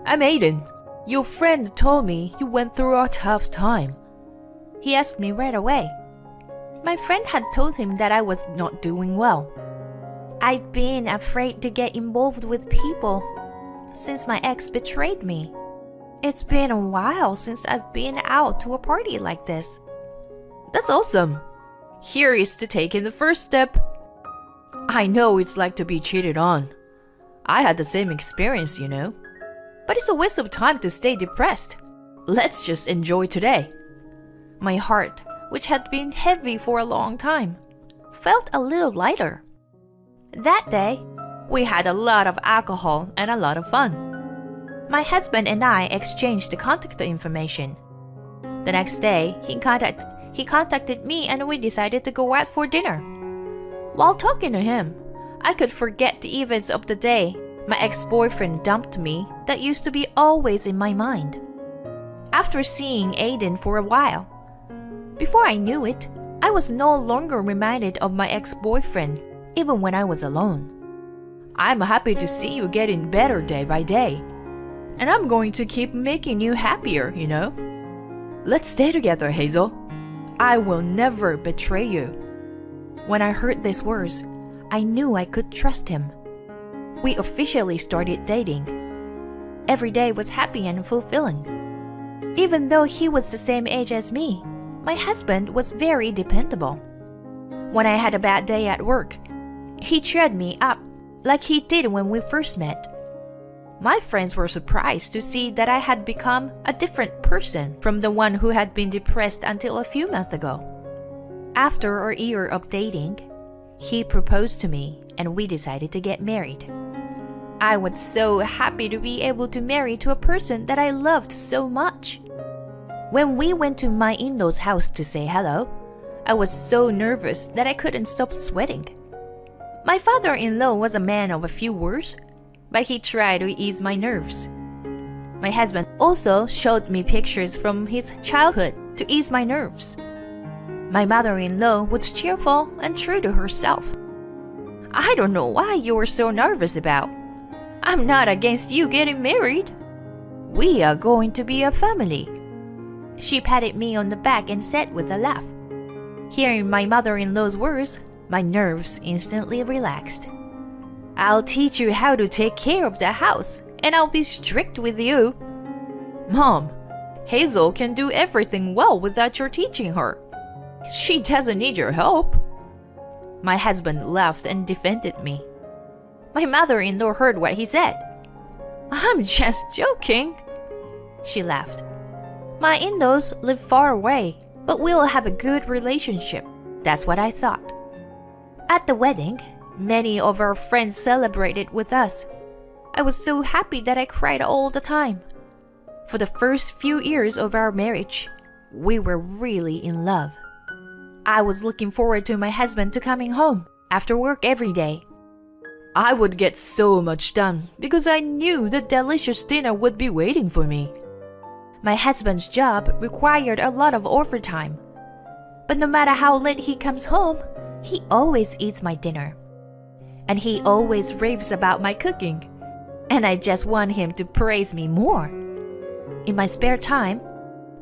I'm Aiden. Your friend told me you went through a tough time. he asked me right away. My friend had told him that I was not doing well. I'd been afraid to get involved with people since my ex betrayed me. It's been a while since I've been out to a party like this. That's awesome. Here is to taking the first step. I know it's like to be cheated on. I had the same experience, you know. But it's a waste of time to stay depressed. Let's just enjoy today. My heart, which had been heavy for a long time, felt a little lighter. That day, we had a lot of alcohol and a lot of fun. My husband and I exchanged the contact information. The next day, he contacted me and we decided to go out for dinner. While talking to him, I could forget the events of the day my ex-boyfriend dumped me that used to be always in my mind. After seeing Aiden for a while, before I knew it, I was no longer reminded of my ex-boyfriend, even when I was alone. I'm happy to see you getting better day by day. And I'm going to keep making you happier, you know? Let's stay together, Hazel. I will never betray you. When I heard these words, I knew I could trust him. We officially started dating. Every day was happy and fulfilling. Even though he was the same age as me, my husband was very dependable. When I had a bad day at work, he cheered me up like he did when we first met. My friends were surprised to see that I had become a different person from the one who had been depressed until a few months ago. After a year of dating, he proposed to me and we decided to get married. I was so happy to be able to marry to a person that I loved so much. When we went to my in-laws' house to say hello, I was so nervous that I couldn't stop sweating. My father-in-law was a man of a few words, but he tried to ease my nerves. My husband also showed me pictures from his childhood to ease my nerves. My mother-in-law was cheerful and true to herself. I don't know why you were so nervous about. I'm not against you getting married. We are going to be a family. She patted me on the back and said with a laugh. Hearing my mother-in-law's words, my nerves instantly relaxed. I'll teach you how to take care of the house, and I'll be strict with you. Mom, Hazel can do everything well without your teaching her. She doesn't need your help. My husband laughed and defended me. My mother-in-law heard what he said. I'm just joking. She laughed. My in-laws live far away, but we'll have a good relationship. That's what I thought. At the wedding, many of our friends celebrated with us. I was so happy that I cried all the time. For the first few years of our marriage, we were really in love. I was looking forward to my husband to coming home after work every day. I would get so much done because I knew the delicious dinner would be waiting for me. My husband's job required a lot of overtime. But no matter how late he comes home, he always eats my dinner. And he always raves about my cooking. And I just want him to praise me more. In my spare time,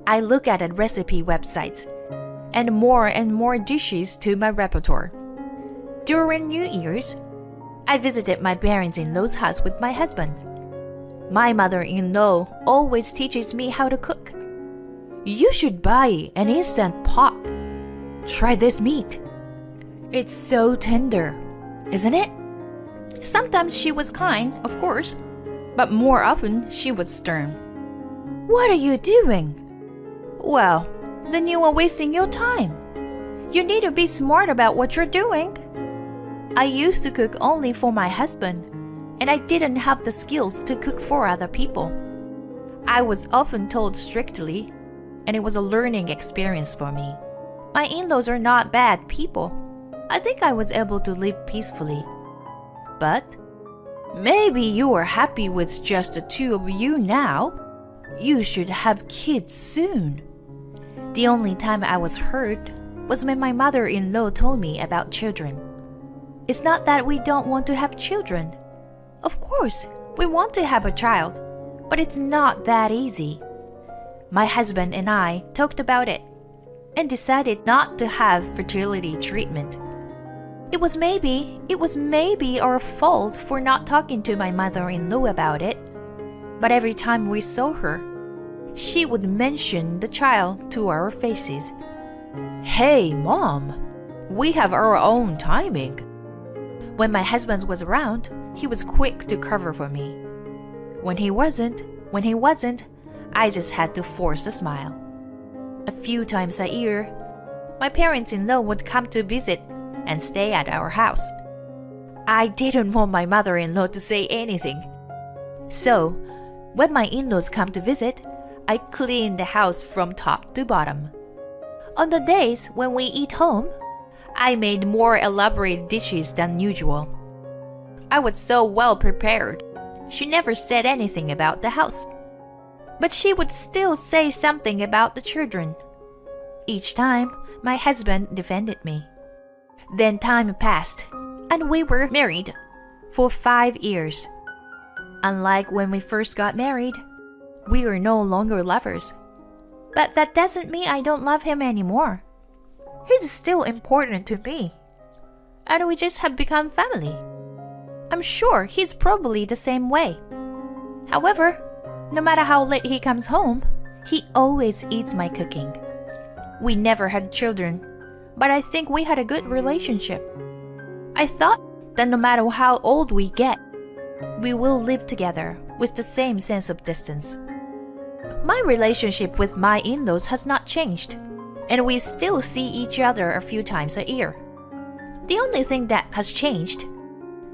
I look at recipe websites and more dishes to my repertoire. During New Year's, I visited my parents-in-law's house with my husband. My mother-in-law always teaches me how to cook. You should buy an instant pot. Try this meat. It's so tender, isn't it? Sometimes she was kind, of course, but more often she was stern. What are you doing? Well, then you are wasting your time. You need to be smart about what you're doing. I used to cook only for my husband, and I didn't have the skills to cook for other people. I was often told strictly, and it was a learning experience for me. My in-laws are not bad people. I think I was able to live peacefully. But maybe you are happy with just the two of you now. You should have kids soon. The only time I was hurt was when my mother-in-law told me about children. It's not that we don't want to have children. Of course, we want to have a child, but it's not that easy. My husband and I talked about it and decided not to have fertility treatment. It was maybe our fault for not talking to my mother-in-law about it, but every time we saw her, she would mention the child to our faces. Hey, Mom, we have our own timing. When my husband was around, he was quick to cover for me. When he wasn't, I just had to force a smile. A few times a year, my parents-in-law would come to visit and stay at our house. I didn't want my mother-in-law to say anything. So, when my in-laws come to visit, I clean the house from top to bottom. On the days when we eat home, I made more elaborate dishes than usual. I was so well prepared. She never said anything about the house. But she would still say something about the children. Each time, my husband defended me. Then time passed, and we were married for 5 years. Unlike when we first got married, we are no longer lovers. But that doesn't mean I don't love him anymore. He's still important to me. And we just have become family. I'm sure he's probably the same way. However, no matter how late he comes home, he always eats my cooking. We never had children, but I think we had a good relationship. I thought that no matter how old we get, we will live together with the same sense of distance. My relationship with my in-laws has not changed, and we still see each other a few times a year. The only thing that has changed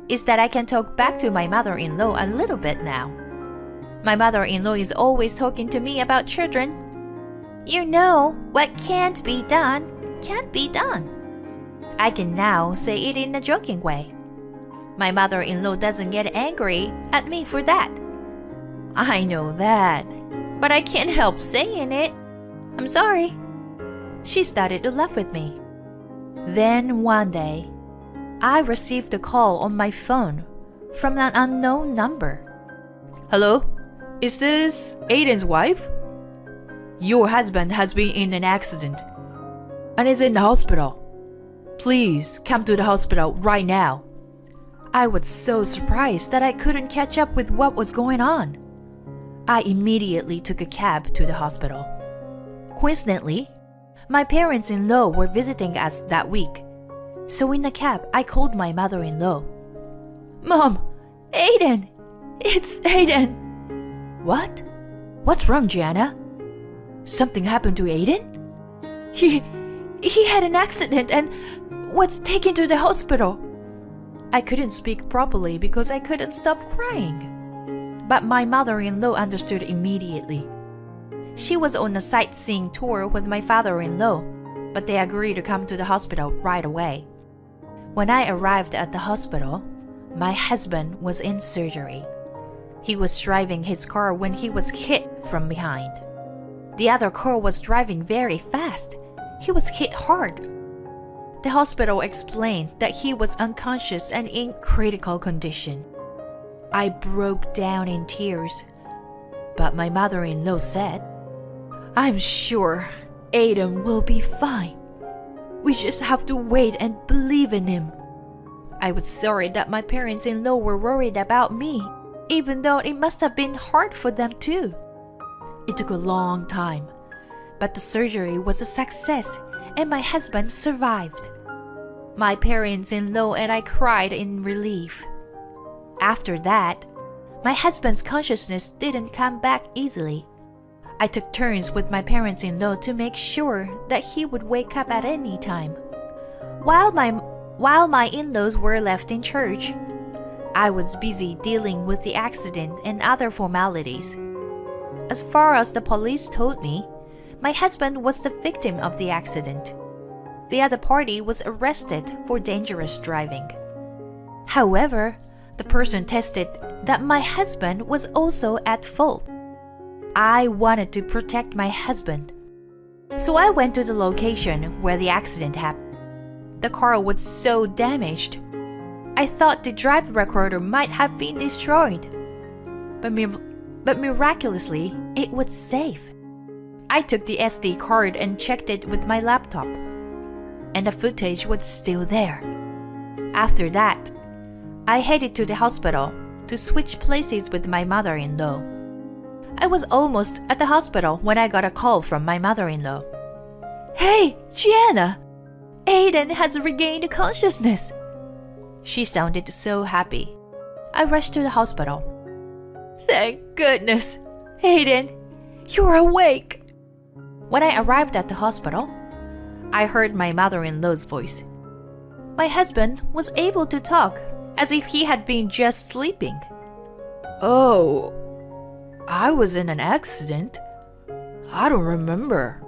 is that I can talk back to my mother-in-law a little bit now. My mother-in-law is always talking to me about children. You know, what can't be done, can't be done. I can now say it in a joking way. My mother-in-law doesn't get angry at me for that. I know that, but I can't help saying it. I'm sorry. She started to laugh with me. Then one day, I received a call on my phone from an unknown number. Hello? Is this Aiden's wife? Your husband has been in an accident and is in the hospital. Please come to the hospital right now. I was so surprised that I couldn't catch up with what was going on. I immediately took a cab to the hospital. Coincidentally, my parents-in-law were visiting us that week. So in the cab, I called my mother-in-law. Mom, Aiden! It's Aiden! What? What's wrong, Gianna? Something happened to Aiden? He had an accident and was taken to the hospital. I couldn't speak properly because I couldn't stop crying. But my mother-in-law understood immediately. She was on a sightseeing tour with my father-in-law, but they agreed to come to the hospital right away. When I arrived at the hospital, my husband was in surgery. He was driving his car when he was hit from behind. The other car was driving very fast. He was hit hard. The hospital explained that he was unconscious and in critical condition. I broke down in tears, but my mother-in-law said, I'm sure Aiden will be fine. We just have to wait and believe in him. I was sorry that my parents-in-law were worried about me, even though it must have been hard for them too. It took a long time, but the surgery was a success and my husband survived. My parents-in-law and I cried in relief. After that, my husband's consciousness didn't come back easily. I took turns with my parents-in-law to make sure that he would wake up at any time. While my in-laws were left in church, I was busy dealing with the accident and other formalities. As far as the police told me, my husband was the victim of the accident. The other party was arrested for dangerous driving. However, the person tested that my husband was also at fault. I wanted to protect my husband. So I went to the location where the accident happened. The car was so damaged. I thought the drive recorder might have been destroyed. But miraculously, it was safe. I took the SD card and checked it with my laptop, and the footage was still there. After that, I headed to the hospital to switch places with my mother-in-law. I was almost at the hospital when I got a call from my mother-in-law. Hey, Gianna! Aiden has regained consciousness! She sounded so happy. I rushed to the hospital. Thank goodness! Aiden, you're awake! When I arrived at the hospital, I heard my mother-in-law's voice. My husband was able to talk as if he had been just sleeping. Oh, I was in an accident? I don't remember.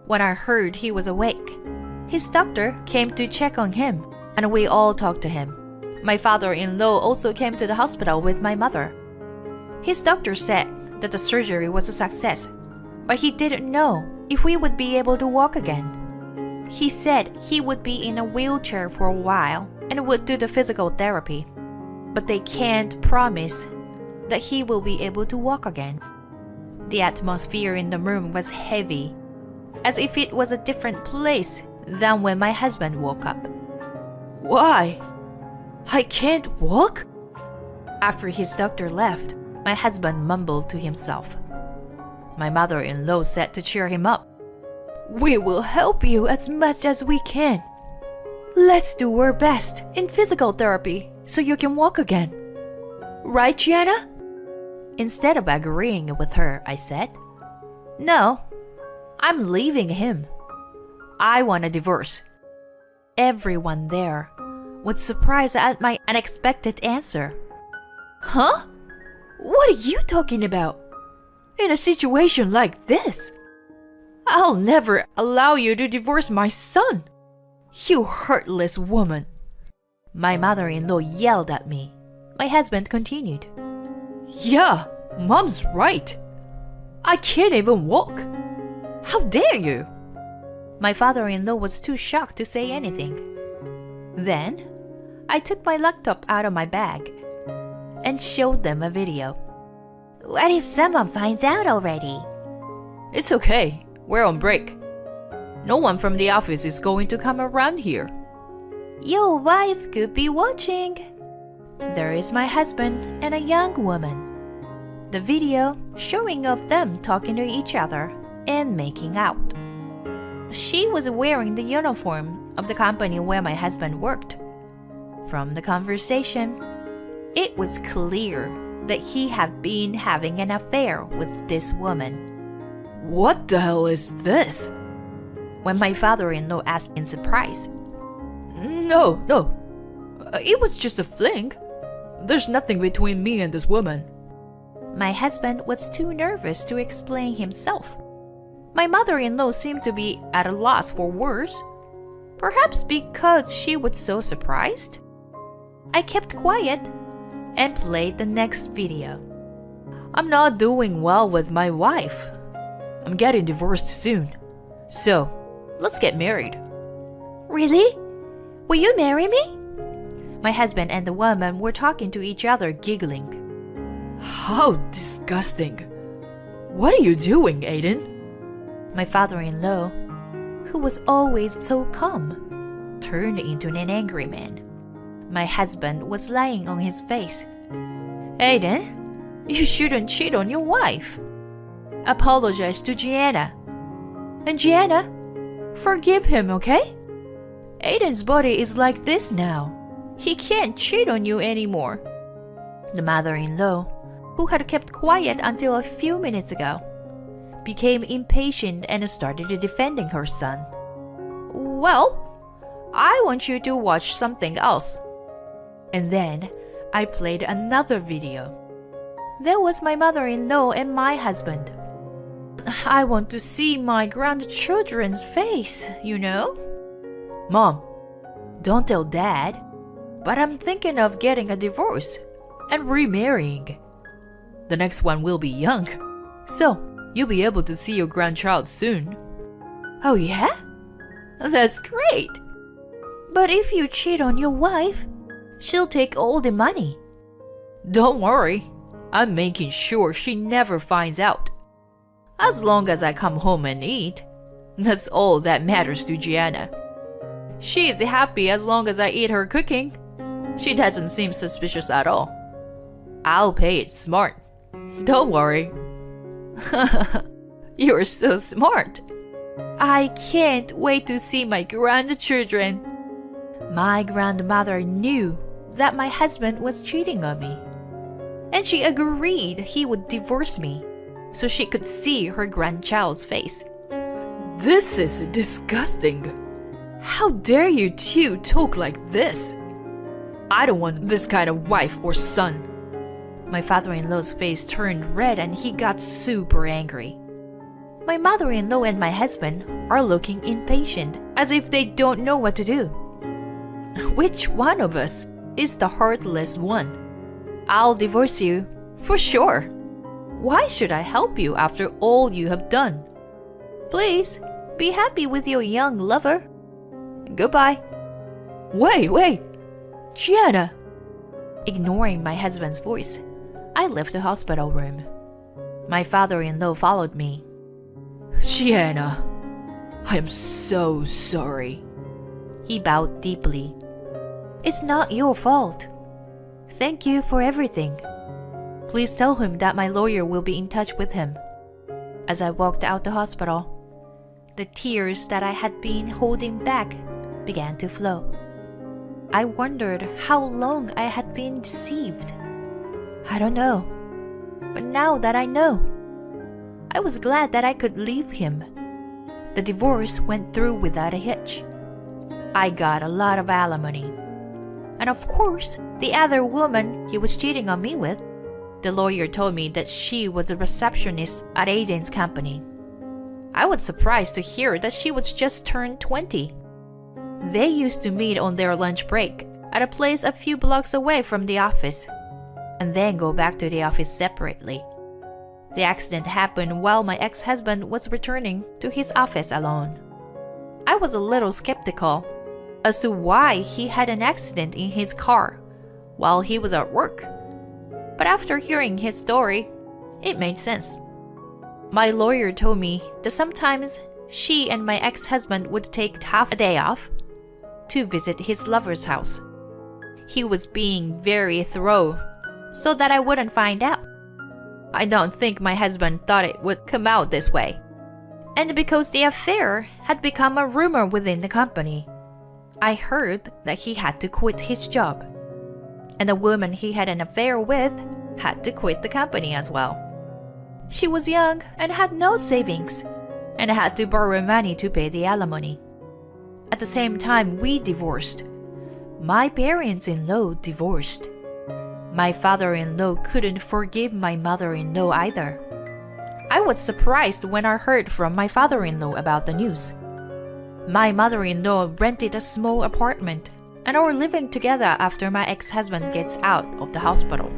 When I heard he was awake, his doctor came to check on him, and we all talked to him. My father-in-law also came to the hospital with my mother. His doctor said that the surgery was a success, but he didn't know if we would be able to walk again. He said he would be in a wheelchair for a while and would do the physical therapy, but they can't promise that he will be able to walk again. The atmosphere in the room was heavy, as if it was a different place than when my husband woke up. Why? I can't walk? After his doctor left, my husband mumbled to himself. My mother-in-law said to cheer him up. We will help you as much as we can. Let's do our best in physical therapy so you can walk again. Right, Gianna? Instead of agreeing with her, I said, No, I'm leaving him. I want a divorce. Everyone there was surprised at my unexpected answer. Huh? What are you talking about? In a situation like this, I'll never allow you to divorce my son. You heartless woman. My mother-in-law yelled at me. My husband continued. Yeah, Mom's right. I can't even walk. How dare you? My father-in-law was too shocked to say anything. Then, I took my laptop out of my bag and showed them a video. What if someone finds out already? It's okay. We're on break. No one from the office is going to come around here. Your wife could be watching. There is my husband and a young woman. The video showing of them talking to each other and making out. She was wearing the uniform of the company where my husband worked. From the conversation, it was clear that he had been having an affair with this woman. What the hell is this? When my father-in-law asked in surprise. No. It was just a fling. There's nothing between me and this woman. My husband was too nervous to explain himself. My mother-in-law seemed to be at a loss for words, perhaps because she was so surprised. I kept quiet and played the next video. I'm not doing well with my wife. I'm getting divorced soon. So, let's get married. Really? Will you marry me? My husband and the woman were talking to each other, giggling. How disgusting. What are you doing, Aiden? My father-in-law, who was always so calm, turned into an angry man. My husband was lying on his face. Aiden, you shouldn't cheat on your wife. Apologize to Gianna. And Gianna, forgive him, okay? Aiden's body is like this now. He can't cheat on you anymore. The mother-in-law, who had kept quiet until a few minutes ago, became impatient and started defending her son. Well, I want you to watch something else. And then I played another video. There was my mother-in-law and my husband. I want to see my grandchildren's face, you know? Mom, don't tell Dad, but I'm thinking of getting a divorce and remarrying. The next one will be young, so you'll be able to see your grandchild soon. Oh yeah? That's great. But if you cheat on your wife, she'll take all the money. Don't worry, I'm making sure she never finds out. As long as I come home and eat, that's all that matters to Gianna. She is happy as long as I eat her cooking. She doesn't seem suspicious at all. I'll pay it smart. Don't worry. You're so smart. I can't wait to see my grandchildren. My grandmother knew that my husband was cheating on me, and she agreed he would divorce me so she could see her grandchild's face. This is disgusting. How dare you two talk like this? I don't want this kind of wife or son. My father-in-law's face turned red and he got super angry. My mother-in-law and my husband are looking impatient, as if they don't know what to do. Which one of us is the heartless one? I'll divorce you, for sure. Why should I help you after all you have done? Please, be happy with your young lover. Goodbye. Wait. Gianna. Ignoring my husband's voice, I left the hospital room. My father-in-law followed me. Gianna, I am so sorry. He bowed deeply. It's not your fault. Thank you for everything. Please tell him that my lawyer will be in touch with him. As I walked out the hospital, the tears that I had been holding back began to flow. I wondered how long I had been deceived. I don't know. But now that I know, I was glad that I could leave him. The divorce went through without a hitch. I got a lot of alimony. and of course, the other woman he was cheating on me with. The lawyer told me that she was a receptionist at Aiden's company. I was surprised to hear that she was just turned 20. They used to meet on their lunch break at a place a few blocks away from the office, and then go back to the office separately. The accident happened while my ex-husband was returning to his office alone. I was a little skeptical as to why he had an accident in his car while he was at work. But after hearing his story, it made sense. My lawyer told me that sometimes she and my ex-husband would take half a day off to visit his lover's house. He was being very thorough so that I wouldn't find out. I don't think my husband thought it would come out this way. And because the affair had become a rumor within the company, I heard that he had to quit his job. And the woman he had an affair with had to quit the company as well. She was young and had no savings, and had to borrow money to pay the alimony. At the same time, we divorced. My parents-in-law divorced. My father-in-law couldn't forgive my mother-in-law either. I was surprised when I heard from my father-in-law about the news. My mother-in-law rented a small apartment and are living together after my ex-husband gets out of the hospital.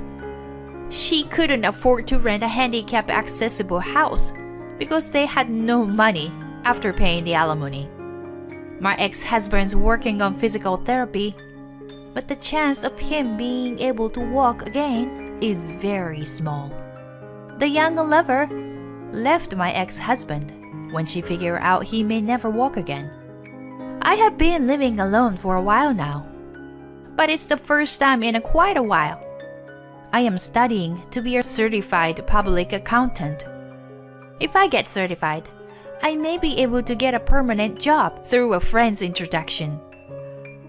She couldn't afford to rent a handicap-accessible house because they had no money after paying the alimony. My ex-husband's working on physical therapy, but the chance of him being able to walk again is very small. The young lover left my ex-husband when she figured out he may never walk again. I have been living alone for a while now, but it's the first time in quite a while. I am studying to be a certified public accountant. If I get certified, I may be able to get a permanent job through a friend's introduction.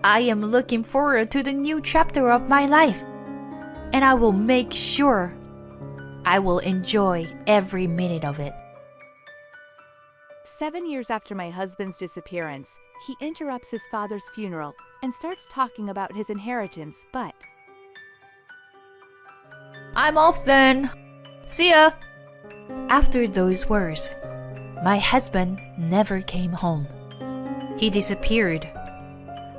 I am looking forward to the new chapter of my life, and I will make sure I will enjoy every minute of it. 7 years after my husband's disappearance, he interrupts his father's funeral and starts talking about his inheritance, but... I'm off then. See ya. After those words, my husband never came home. He disappeared,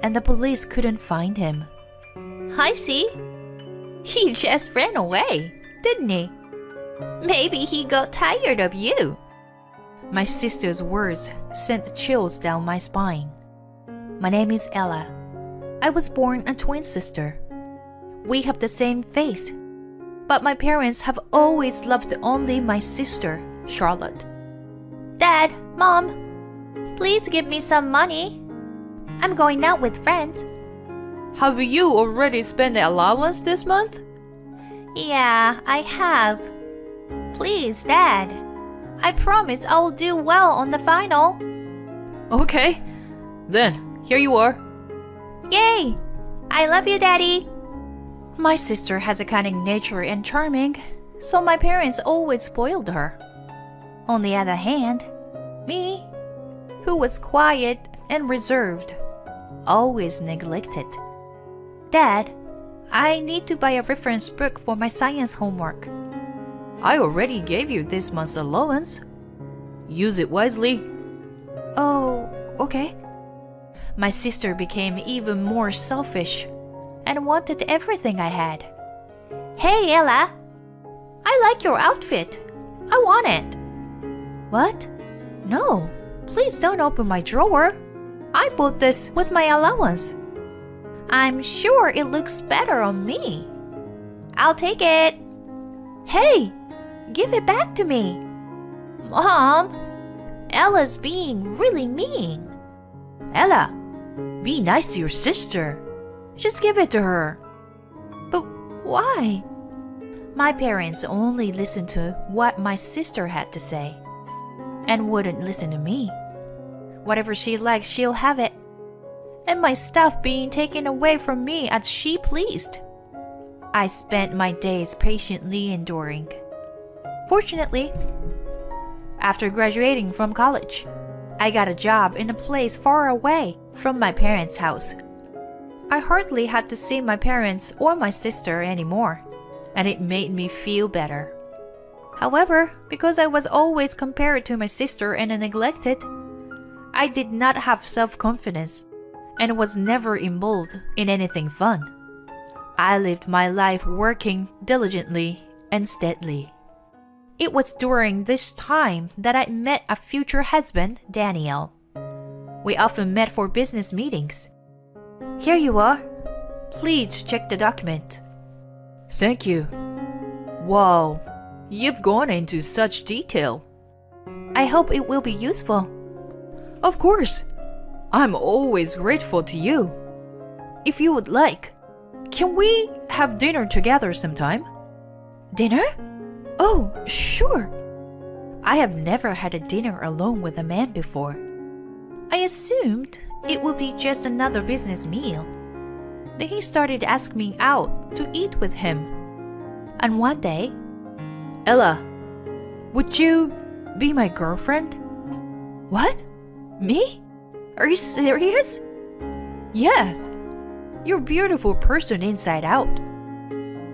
and the police couldn't find him. I see. He just ran away, didn't he? Maybe he got tired of you. My sister's words sent chills down my spine. My name is Ella. I was born a twin sister. We have the same face, but my parents have always loved only my sister, Charlotte. Dad, Mom, please give me some money. I'm going out with friends. Have you already spent the allowance this month? Yeah, I have. Please, Dad. I promise I will do well on the final. Okay, then here you are. Yay! I love you, Daddy. My sister has a cunning nature and charming, so my parents always spoiled her. On the other hand, me, who was quiet and reserved, always neglected. Dad, I need to buy a reference book for my science homework. I already gave you this month's allowance. Use it wisely. Oh, okay. My sister became even more selfish and wanted everything I had. Hey, Ella. I like your outfit. I want it. What? No, please don't open my drawer. I bought this with my allowance. I'm sure it looks better on me. I'll take it. Hey, give it back to me. Mom, Ella's being really mean. Ella, be nice to your sister. Just give it to her. But why? My parents only listened to what my sister had to say and wouldn't listen to me. Whatever she likes, she'll have it. And my stuff being taken away from me as she pleased. I spent my days patiently enduring. Fortunately, after graduating from college, I got a job in a place far away from my parents' house. I hardly had to see my parents or my sister anymore, and it made me feel better. However, because I was always compared to my sister and neglected, I did not have self-confidence and was never involved in anything fun. I lived my life working diligently and steadily. It was during this time that I met a future husband, Daniel. We often met for business meetings. Here you are. Please check the document. Thank you. Wow, you've gone into such detail. I hope it will be useful. Of course. I'm always grateful to you. If you would like, can we have dinner together sometime? Dinner? Oh, sure. I have never had a dinner alone with a man before. I assumed it would be just another business meal. Then he started asking me out to eat with him. And one day, Ella, would you be my girlfriend? what? Me? Are you serious? Yes. You're a beautiful person inside out.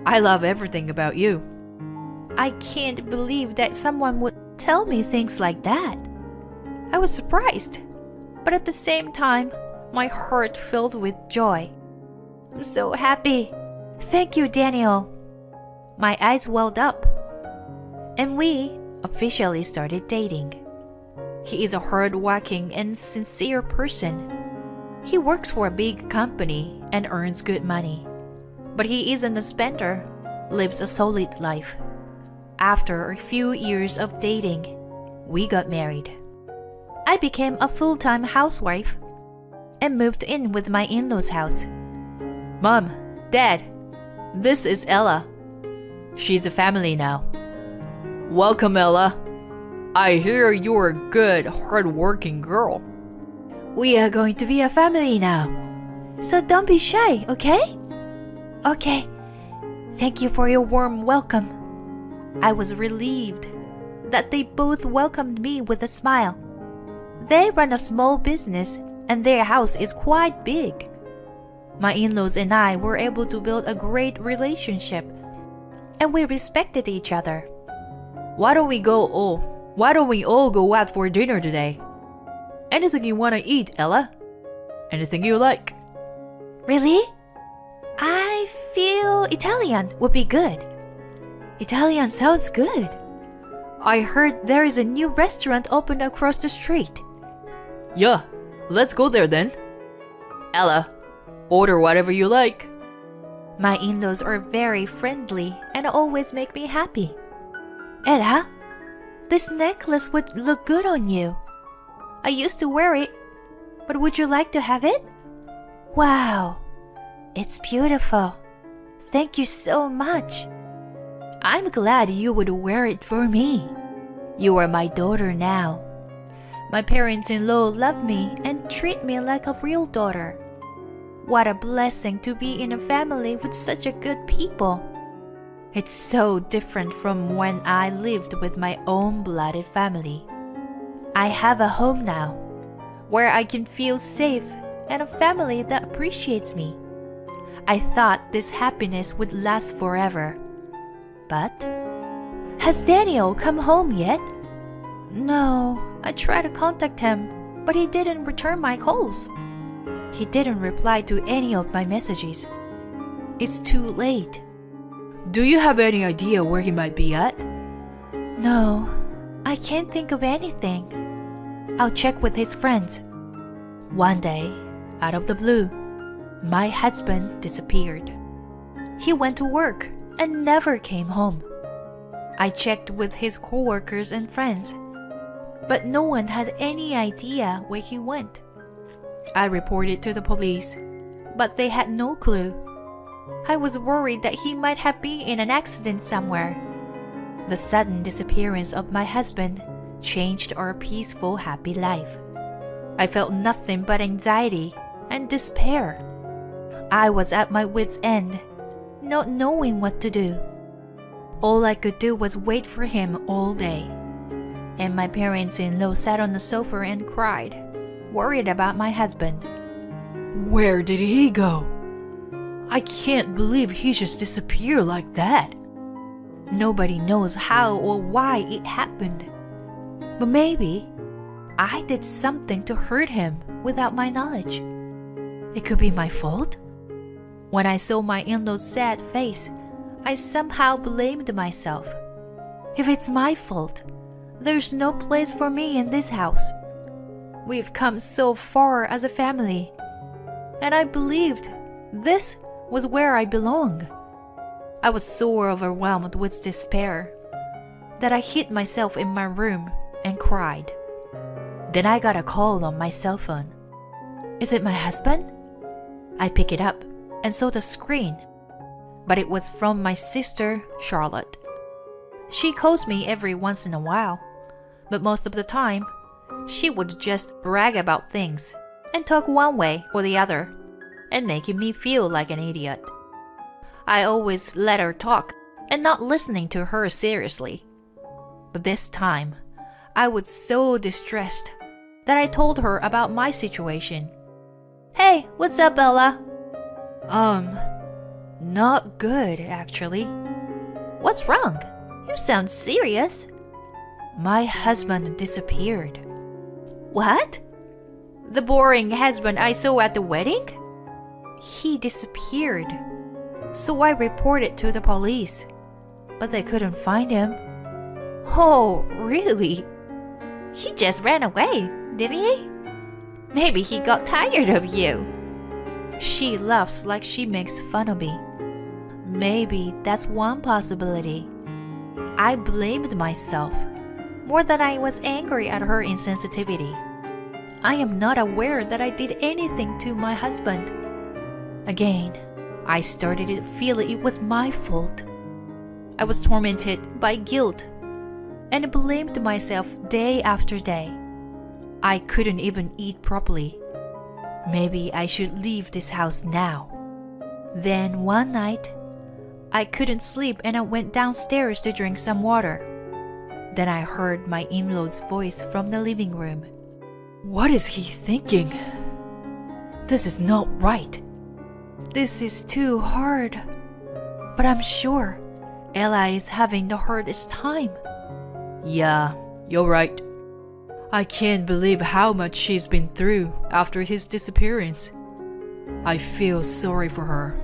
I love everything about you. I can't believe that someone would tell me things like that. I was surprised, but at the same time, my heart filled with joy. I'm so happy. Thank you, Daniel. My eyes welled up, and we officially started dating. He is a hard-working and sincere person. He works for a big company and earns good money, but he isn't a spender, lives a solid life. After a few years of dating, we got married. I became a full-time housewife and moved in with my in-laws' house. Mom, Dad, this is Ella. She's a family now. Welcome, Ella. I hear you're a good, hard-working girl. We are going to be a family now, so don't be shy, okay? Okay. Thank you for your warm welcome. I was relieved that they both welcomed me with a smile. They run a small business and their house is quite big. My in-laws and I were able to build a great relationship, and we respected each other. Why don't we all go out for dinner today? Anything you want to eat, Ella? Anything you like? Really? I feel Italian would be good. Italian sounds good. I heard there is a new restaurant opened across the street. Yeah, let's go there then. Ella, order whatever you like. My in-laws are very friendly and always make me happy. Ella, this necklace would look good on you. I used to wear it, but would you like to have it? Wow, it's beautiful. Thank you so much. I'm glad you would wear it for me. You are my daughter now. My parents-in-law love me and treat me like a real daughter. What a blessing to be in a family with such a good people. It's so different from when I lived with my own blooded family. I have a home now, where I can feel safe and a family that appreciates me. I thought this happiness would last forever. But, has Daniel come home yet? No, I tried to contact him, but he didn't return my calls. He didn't reply to any of my messages. It's too late. Do you have any idea where he might be at? No, I can't think of anything. I'll check with his friends. One day, out of the blue, my husband disappeared. He went to work and never came home. I checked with his coworkers and friends, but no one had any idea where he went. I reported to the police, but they had no clue. I was worried that he might have been in an accident somewhere. The sudden disappearance of my husband changed our peaceful, happy life. I felt nothing but anxiety and despair. I was at my wit's end, not knowing what to do. All I could do was wait for him all day. And my parents-in-law sat on the sofa and cried, worried about my husband. Where did he go? I can't believe he just disappeared like that. Nobody knows how or why it happened. But maybe I did something to hurt him without my knowledge. It could be my fault. When I saw my in-law's sad face, I somehow blamed myself. If it's my fault, there's no place for me in this house. We've come so far as a family, and I believed this was where I belong. I was so overwhelmed with despair that I hid myself in my room and cried. Then I got a call on my cell phone. Is it my husband? I picked it up and saw the screen, but it was from my sister, Charlotte. She calls me every once in a while, but most of the time, she would just brag about things and talk one way or the other, and making me feel like an idiot. I always let her talk and not listening to her seriously. But this time, I was so distressed that I told her about my situation. Hey, what's up, Ella? Not good, actually. What's wrong? You sound serious. My husband disappeared. What? The boring husband I saw at the wedding? He disappeared. So I reported to the police, but they couldn't find him. Oh, really? He just ran away, didn't he? Maybe he got tired of you. She laughs like she makes fun of me. Maybe that's one possibility. I blamed myself more than I was angry at her insensitivity. I am not aware that I did anything to my husband. Again, I started to feel it was my fault. I was tormented by guilt and blamed myself day after day. I couldn't even eat properly. Maybe I should leave this house now. Then one night, I couldn't sleep and I went downstairs to drink some water. Then I heard my in-law's voice from the living room. What is he thinking? This is not right. This is too hard. But I'm sure Ella is having the hardest time. Yeah, you're right. I can't believe how much she's been through after his disappearance. I feel sorry for her.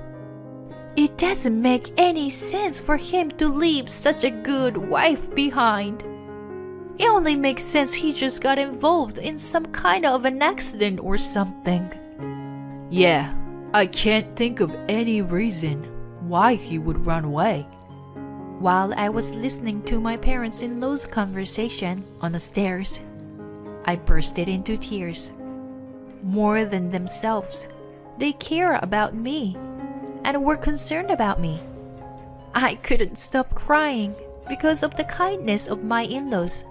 It doesn't make any sense for him to leave such a good wife behind. It only makes sense he just got involved in some kind of an accident or something. Yeah, I can't think of any reason why he would run away. While I was listening to my parents-in-law's conversation on the stairs, I bursted into tears. More than themselves, they care about me and were concerned about me. I couldn't stop crying because of the kindness of my in-laws.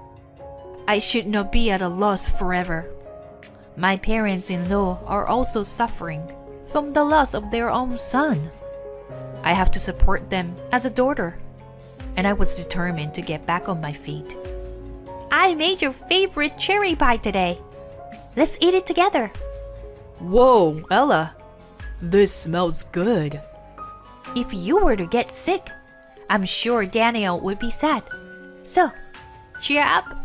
I should not be at a loss forever. My parents-in-law are also suffering from the loss of their own son. I have to support them as a daughter, and I was determined to get back on my feet. I made your favorite cherry pie today. Let's eat it together. Whoa, Ella, this smells good. If you were to get sick, I'm sure Daniel would be sad. So, cheer up.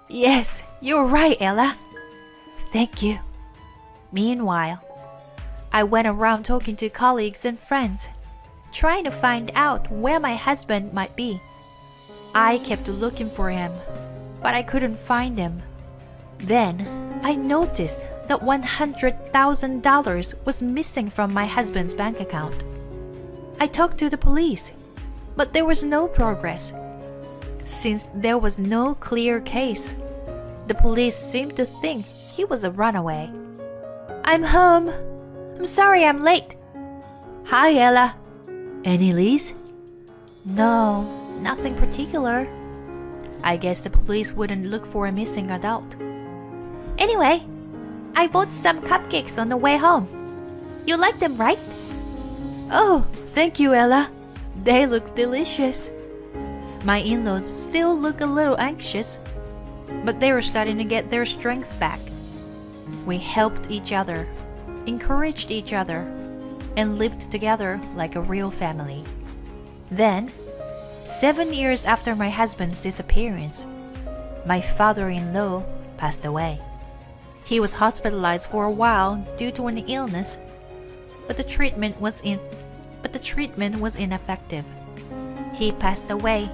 Yes, you're right, Ella. Thank you. Meanwhile, I went around talking to colleagues and friends, trying to find out where my husband might be. I kept looking for him, but I couldn't find him. Then, I noticed that $100,000 was missing from my husband's bank account. I talked to the police, but there was no progress. Since there was no clear case, the police seemed to think he was a runaway. I'm home. I'm sorry I'm late. Hi, Ella. Any leads? No, nothing particular. I guess the police wouldn't look for a missing adult. Anyway, I bought some cupcakes on the way home. You like them, right? Oh, thank you, Ella. They look delicious. My in-laws still look a little anxious, but they were starting to get their strength back. We helped each other, encouraged each other, and lived together like a real family. Then, 7 years after my husband's disappearance, my father-in-law passed away. He was hospitalized for a while due to an illness, but the treatment was ineffective. He passed away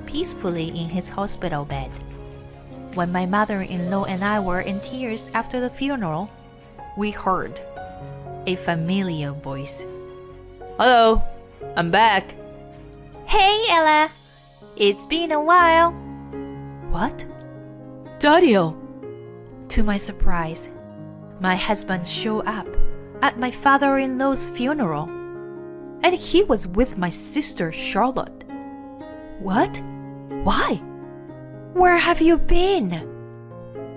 peacefully in his hospital bed. When my mother-in-law and I were in tears after the funeral, we heard a familiar voice. Hello, I'm back. Hey, Ella! It's been a while. What? Daniel! To my surprise, my husband showed up at my father-in-law's funeral, and he was with my sister Charlotte. What? Why? Where have you been?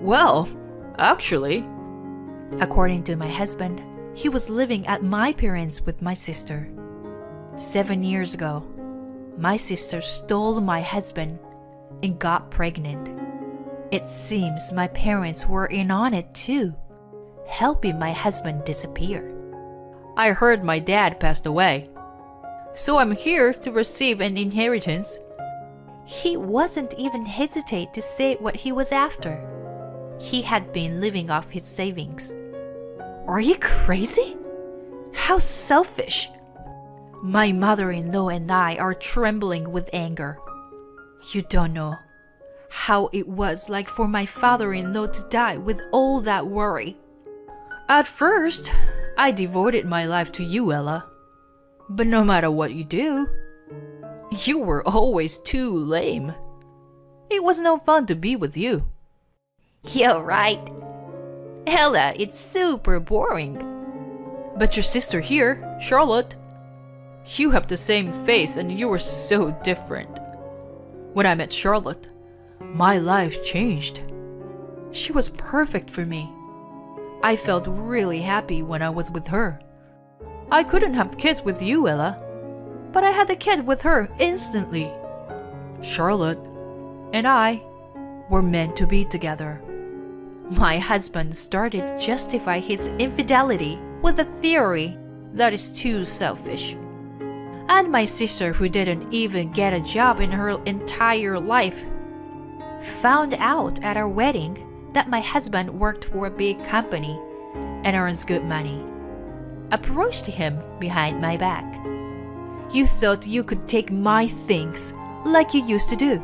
Well, actually, according to my husband, he was living at my parents' with my sister. 7 years ago, my sister stole my husband and got pregnant. It seems my parents were in on it too, helping my husband disappear. I heard my dad passed away, so I'm here to receive an inheritance. He wasn't even hesitate to say what he was after. He had been living off his savings. Are you crazy? How selfish! My mother-in-law and I are trembling with anger. You don't know how it was like for my father-in-law to die with all that worry. At first, I devoted my life to you, Ella. But no matter what you do, you were always too lame. It was no fun to be with you. You're right. Ella, it's super boring. But your sister here, Charlotte, you have the same face and you were so different. When I met Charlotte, my life changed. She was perfect for me. I felt really happy when I was with her. I couldn't have kids with you, Ella, but I had a kid with her instantly. Charlotte and I were meant to be together. My husband started to justify his infidelity with a theory that is too selfish. And my sister, who didn't even get a job in her entire life, found out at our wedding that my husband worked for a big company and earns good money, approached him behind my back. You thought you could take my things like you used to do.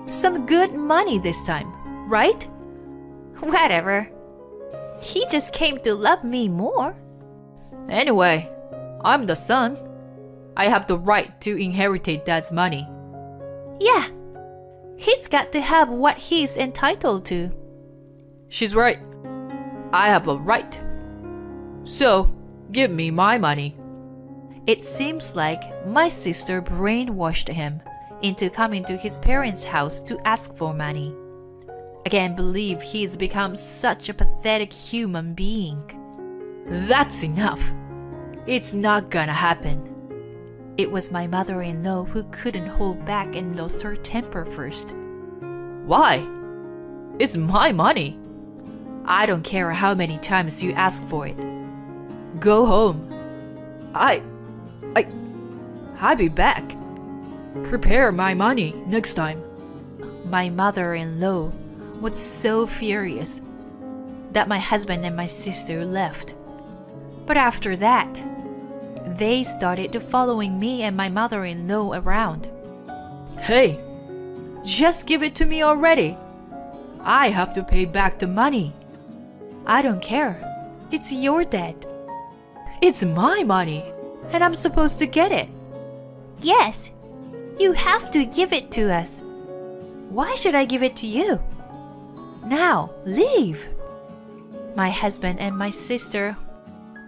Some good money this time, right? Whatever. He just came to love me more. Anyway, I'm the son. I have the right to inherit dad's money. Yeah, he's got to have what he's entitled to. She's right. I have a right. So, give me my money. It seems like my sister brainwashed him into coming to his parents' house to ask for money. I can't believe he's become such a pathetic human being. That's enough. It's not gonna happen. It was my mother-in-law who couldn't hold back and lost her temper first. Why? It's my money. I don't care how many times you ask for it. Go home. I'll be back. Prepare my money next time. My mother-in-law was so furious that my husband and my sister left. But after that, they started to following me and my mother-in-law around. Hey, just give it to me already. I have to pay back the money. I don't care. It's your debt. It's my money, and I'm supposed to get it. Yes, you have to give it to us. Why should I give it to you? Now, leave. My husband and my sister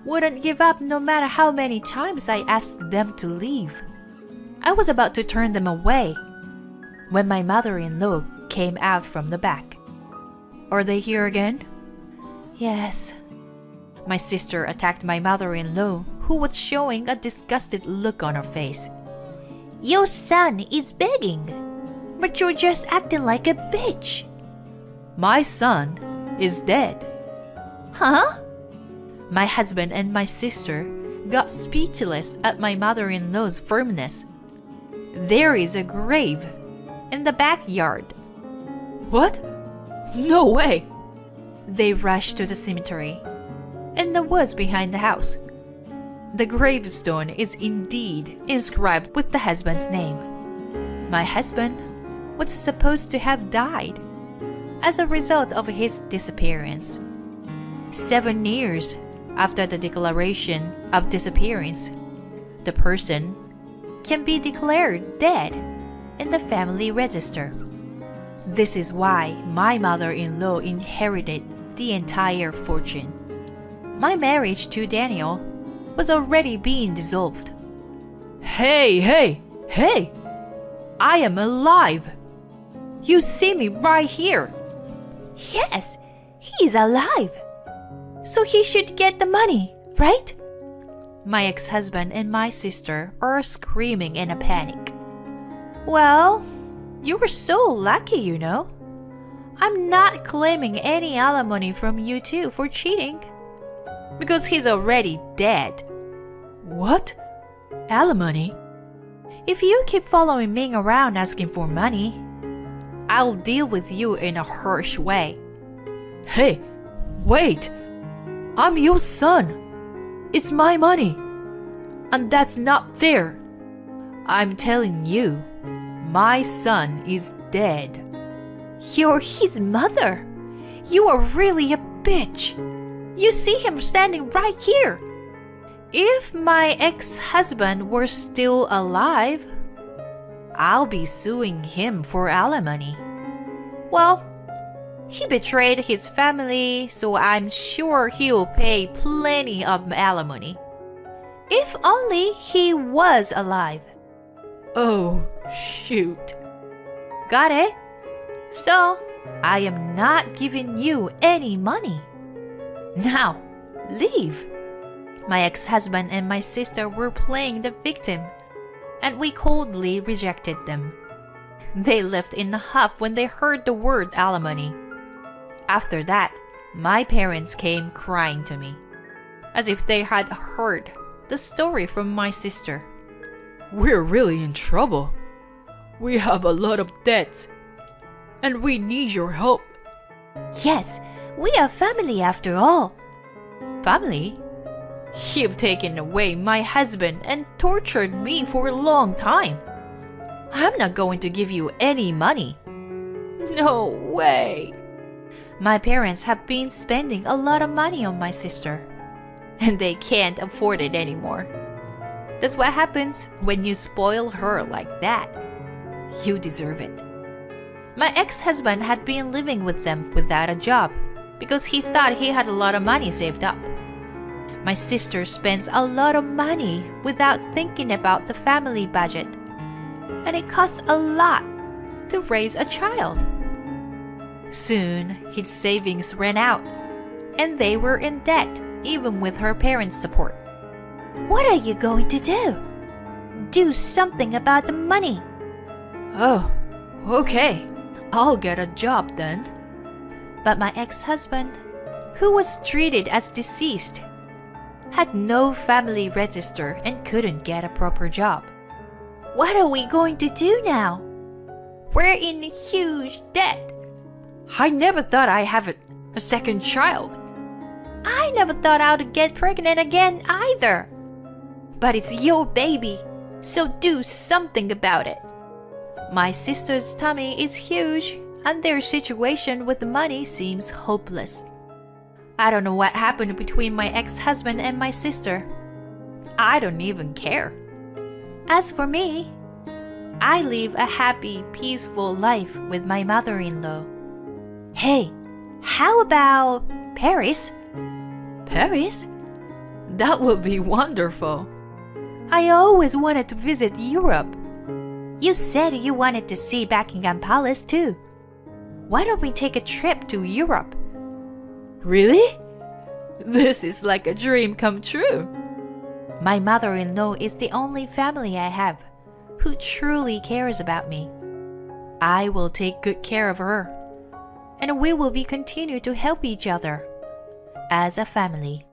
wouldn't give up no matter how many times I asked them to leave. I was about to turn them away when my mother-in-law came out from the back. Are they here again? Yes. My sister attacked my mother-in-law, who was showing a disgusted look on her face. Your son is begging, but you're just acting like a bitch. My son is dead. Huh? My husband and my sister got speechless at my mother-in-law's firmness. There is a grave in the backyard. What? No way! They rushed to the cemetery, in the woods behind the house. The gravestone is indeed inscribed with the husband's name. My husband was supposed to have died as a result of his disappearance. 7 years after the declaration of disappearance, the person can be declared dead in the family register. This is why my mother-in-law inherited the entire fortune. My marriage to Daniel was already being dissolved. Hey! I am alive! You see me right here. Yes, he's alive. So he should get the money, right? My ex-husband and my sister are screaming in a panic. Well, you were so lucky, you know. I'm not claiming any alimony from you two for cheating. Because he's already dead. What? Alimony? If you keep following me around asking for money, I'll deal with you in a harsh way. Hey, wait! I'm your son. It's my money. And that's not fair. I'm telling you, my son is dead. You're his mother. You are really a bitch. You see him standing right here. If my ex-husband were still alive, I'll be suing him for alimony. Well, he betrayed his family, so I'm sure he'll pay plenty of alimony. If only he was alive. Oh, shoot. Got it? So, I am not giving you any money. Now, leave. My ex-husband and my sister were playing the victim, and we coldly rejected them. They left in a huff when they heard the word alimony. After that, my parents came crying to me, as if they had heard the story from my sister. We're really in trouble. We have a lot of debts, and we need your help. Yes, we are family after all. Family? You've taken away my husband and tortured me for a long time. I'm not going to give you any money. No way. My parents have been spending a lot of money on my sister, and they can't afford it anymore. That's what happens when you spoil her like that. You deserve it. My ex-husband had been living with them without a job because he thought he had a lot of money saved up. My sister spends a lot of money without thinking about the family budget, and it costs a lot to raise a child. Soon, his savings ran out, and they were in debt even with her parents' support. What are you going to do? Do something about the money. Oh, okay. I'll get a job then. But my ex-husband, who was treated as deceased, had no family register and couldn't get a proper job. What are we going to do now? We're in huge debt. I never thought I'd have a second child. I never thought I'd get pregnant again either. But it's your baby, so do something about it. My sister's tummy is huge, and their situation with the money seems hopeless. I don't know what happened between my ex-husband and my sister. I don't even care. As for me, I live a happy, peaceful life with my mother-in-law. Hey, how about Paris? Paris? That would be wonderful. I always wanted to visit Europe. You said you wanted to see Buckingham Palace too. Why don't we take a trip to Europe? Really? This is like a dream come true. My mother-in-law is the only family I have who truly cares about me. I will take good care of her, and we will continue to help each other as a family.